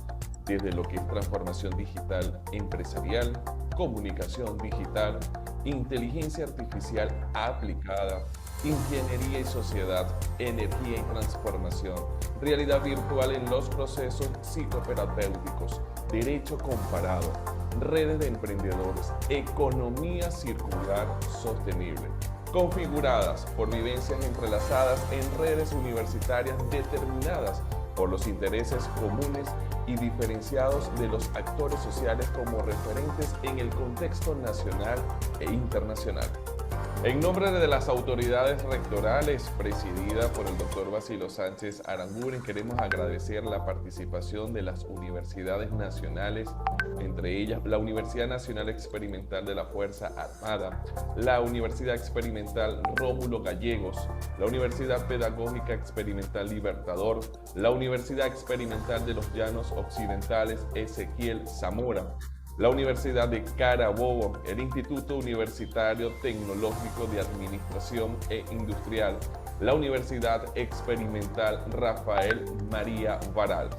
desde lo que es transformación digital empresarial, comunicación digital, inteligencia artificial aplicada, ingeniería y sociedad, energía y transformación, realidad virtual en los procesos psicoterapéuticos, derecho comparado, redes de emprendedores, economía circular sostenible, configuradas por vivencias entrelazadas en redes universitarias determinadas por los intereses comunes y diferenciados de los actores sociales como referentes en el contexto nacional e internacional. En nombre de las autoridades rectorales, presidida por el doctor Basilio Sánchez Aranguren, queremos agradecer la participación de las universidades nacionales entre ellas la Universidad Nacional Experimental de la Fuerza Armada, la Universidad Experimental Rómulo Gallegos, la Universidad Pedagógica Experimental Libertador, la Universidad Experimental de los Llanos Occidentales Ezequiel Zamora, la Universidad de Carabobo, el Instituto Universitario Tecnológico de Administración e Industrial, la Universidad Experimental Rafael María Baralt.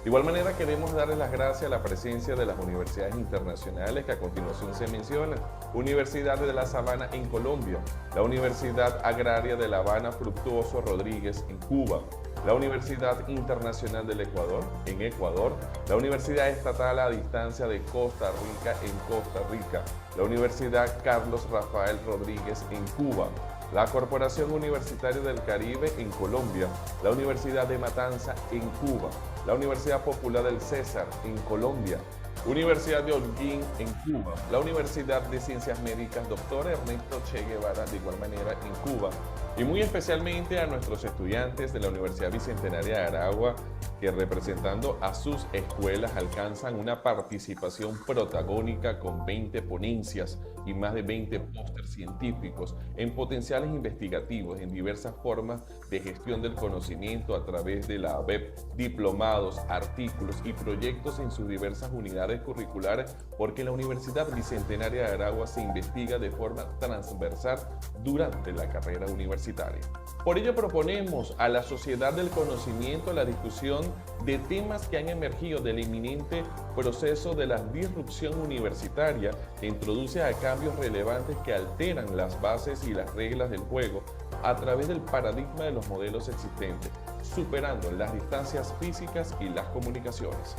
De igual manera, queremos darles las gracias a la presencia de las universidades internacionales que a continuación se mencionan. Universidad de La Sabana en Colombia, la Universidad Agraria de La Habana Fructuoso Rodríguez en Cuba, la Universidad Internacional del Ecuador en Ecuador, la Universidad Estatal a Distancia de Costa Rica en Costa Rica, la Universidad Carlos Rafael Rodríguez en Cuba, la Corporación Universitaria del Caribe en Colombia, la Universidad de Matanza en Cuba, la Universidad Popular del César en Colombia, Universidad de Holguín en Cuba, la Universidad de Ciencias Médicas Dr. Ernesto Che Guevara de igual manera en Cuba, y muy especialmente a nuestros estudiantes de la Universidad Bicentenaria de Aragua, que representando a sus escuelas alcanzan una participación protagónica con 20 ponencias y más de 20 pósters científicos en potenciales investigativos en diversas formas de gestión del conocimiento a través de la web, diplomados, artículos y proyectos en sus diversas unidades curriculares, porque la Universidad Bicentenaria de Aragua se investiga de forma transversal durante la carrera universitaria. Por ello proponemos a la sociedad del conocimiento la discusión de temas que han emergido del inminente proceso de la disrupción universitaria, que introduce a cambios relevantes que alteran las bases y las reglas del juego a través del paradigma de los modelos existentes, superando las distancias físicas y las comunicaciones.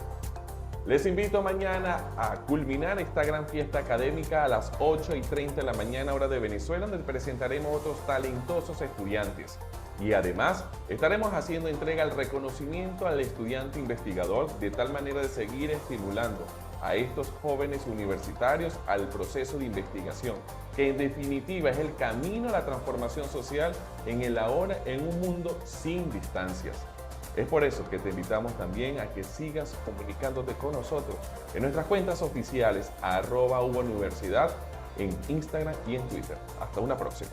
Les invito mañana a culminar esta gran fiesta académica a las 8:30 de la mañana, hora de Venezuela, donde presentaremos otros talentosos estudiantes. Y además estaremos haciendo entrega al reconocimiento al estudiante investigador, de tal manera de seguir estimulando a estos jóvenes universitarios al proceso de investigación, que en definitiva es el camino a la transformación social en el ahora, en un mundo sin distancias. Es por eso que te invitamos también a que sigas comunicándote con nosotros en nuestras cuentas oficiales @UBA Universidad en Instagram y en Twitter. Hasta una próxima.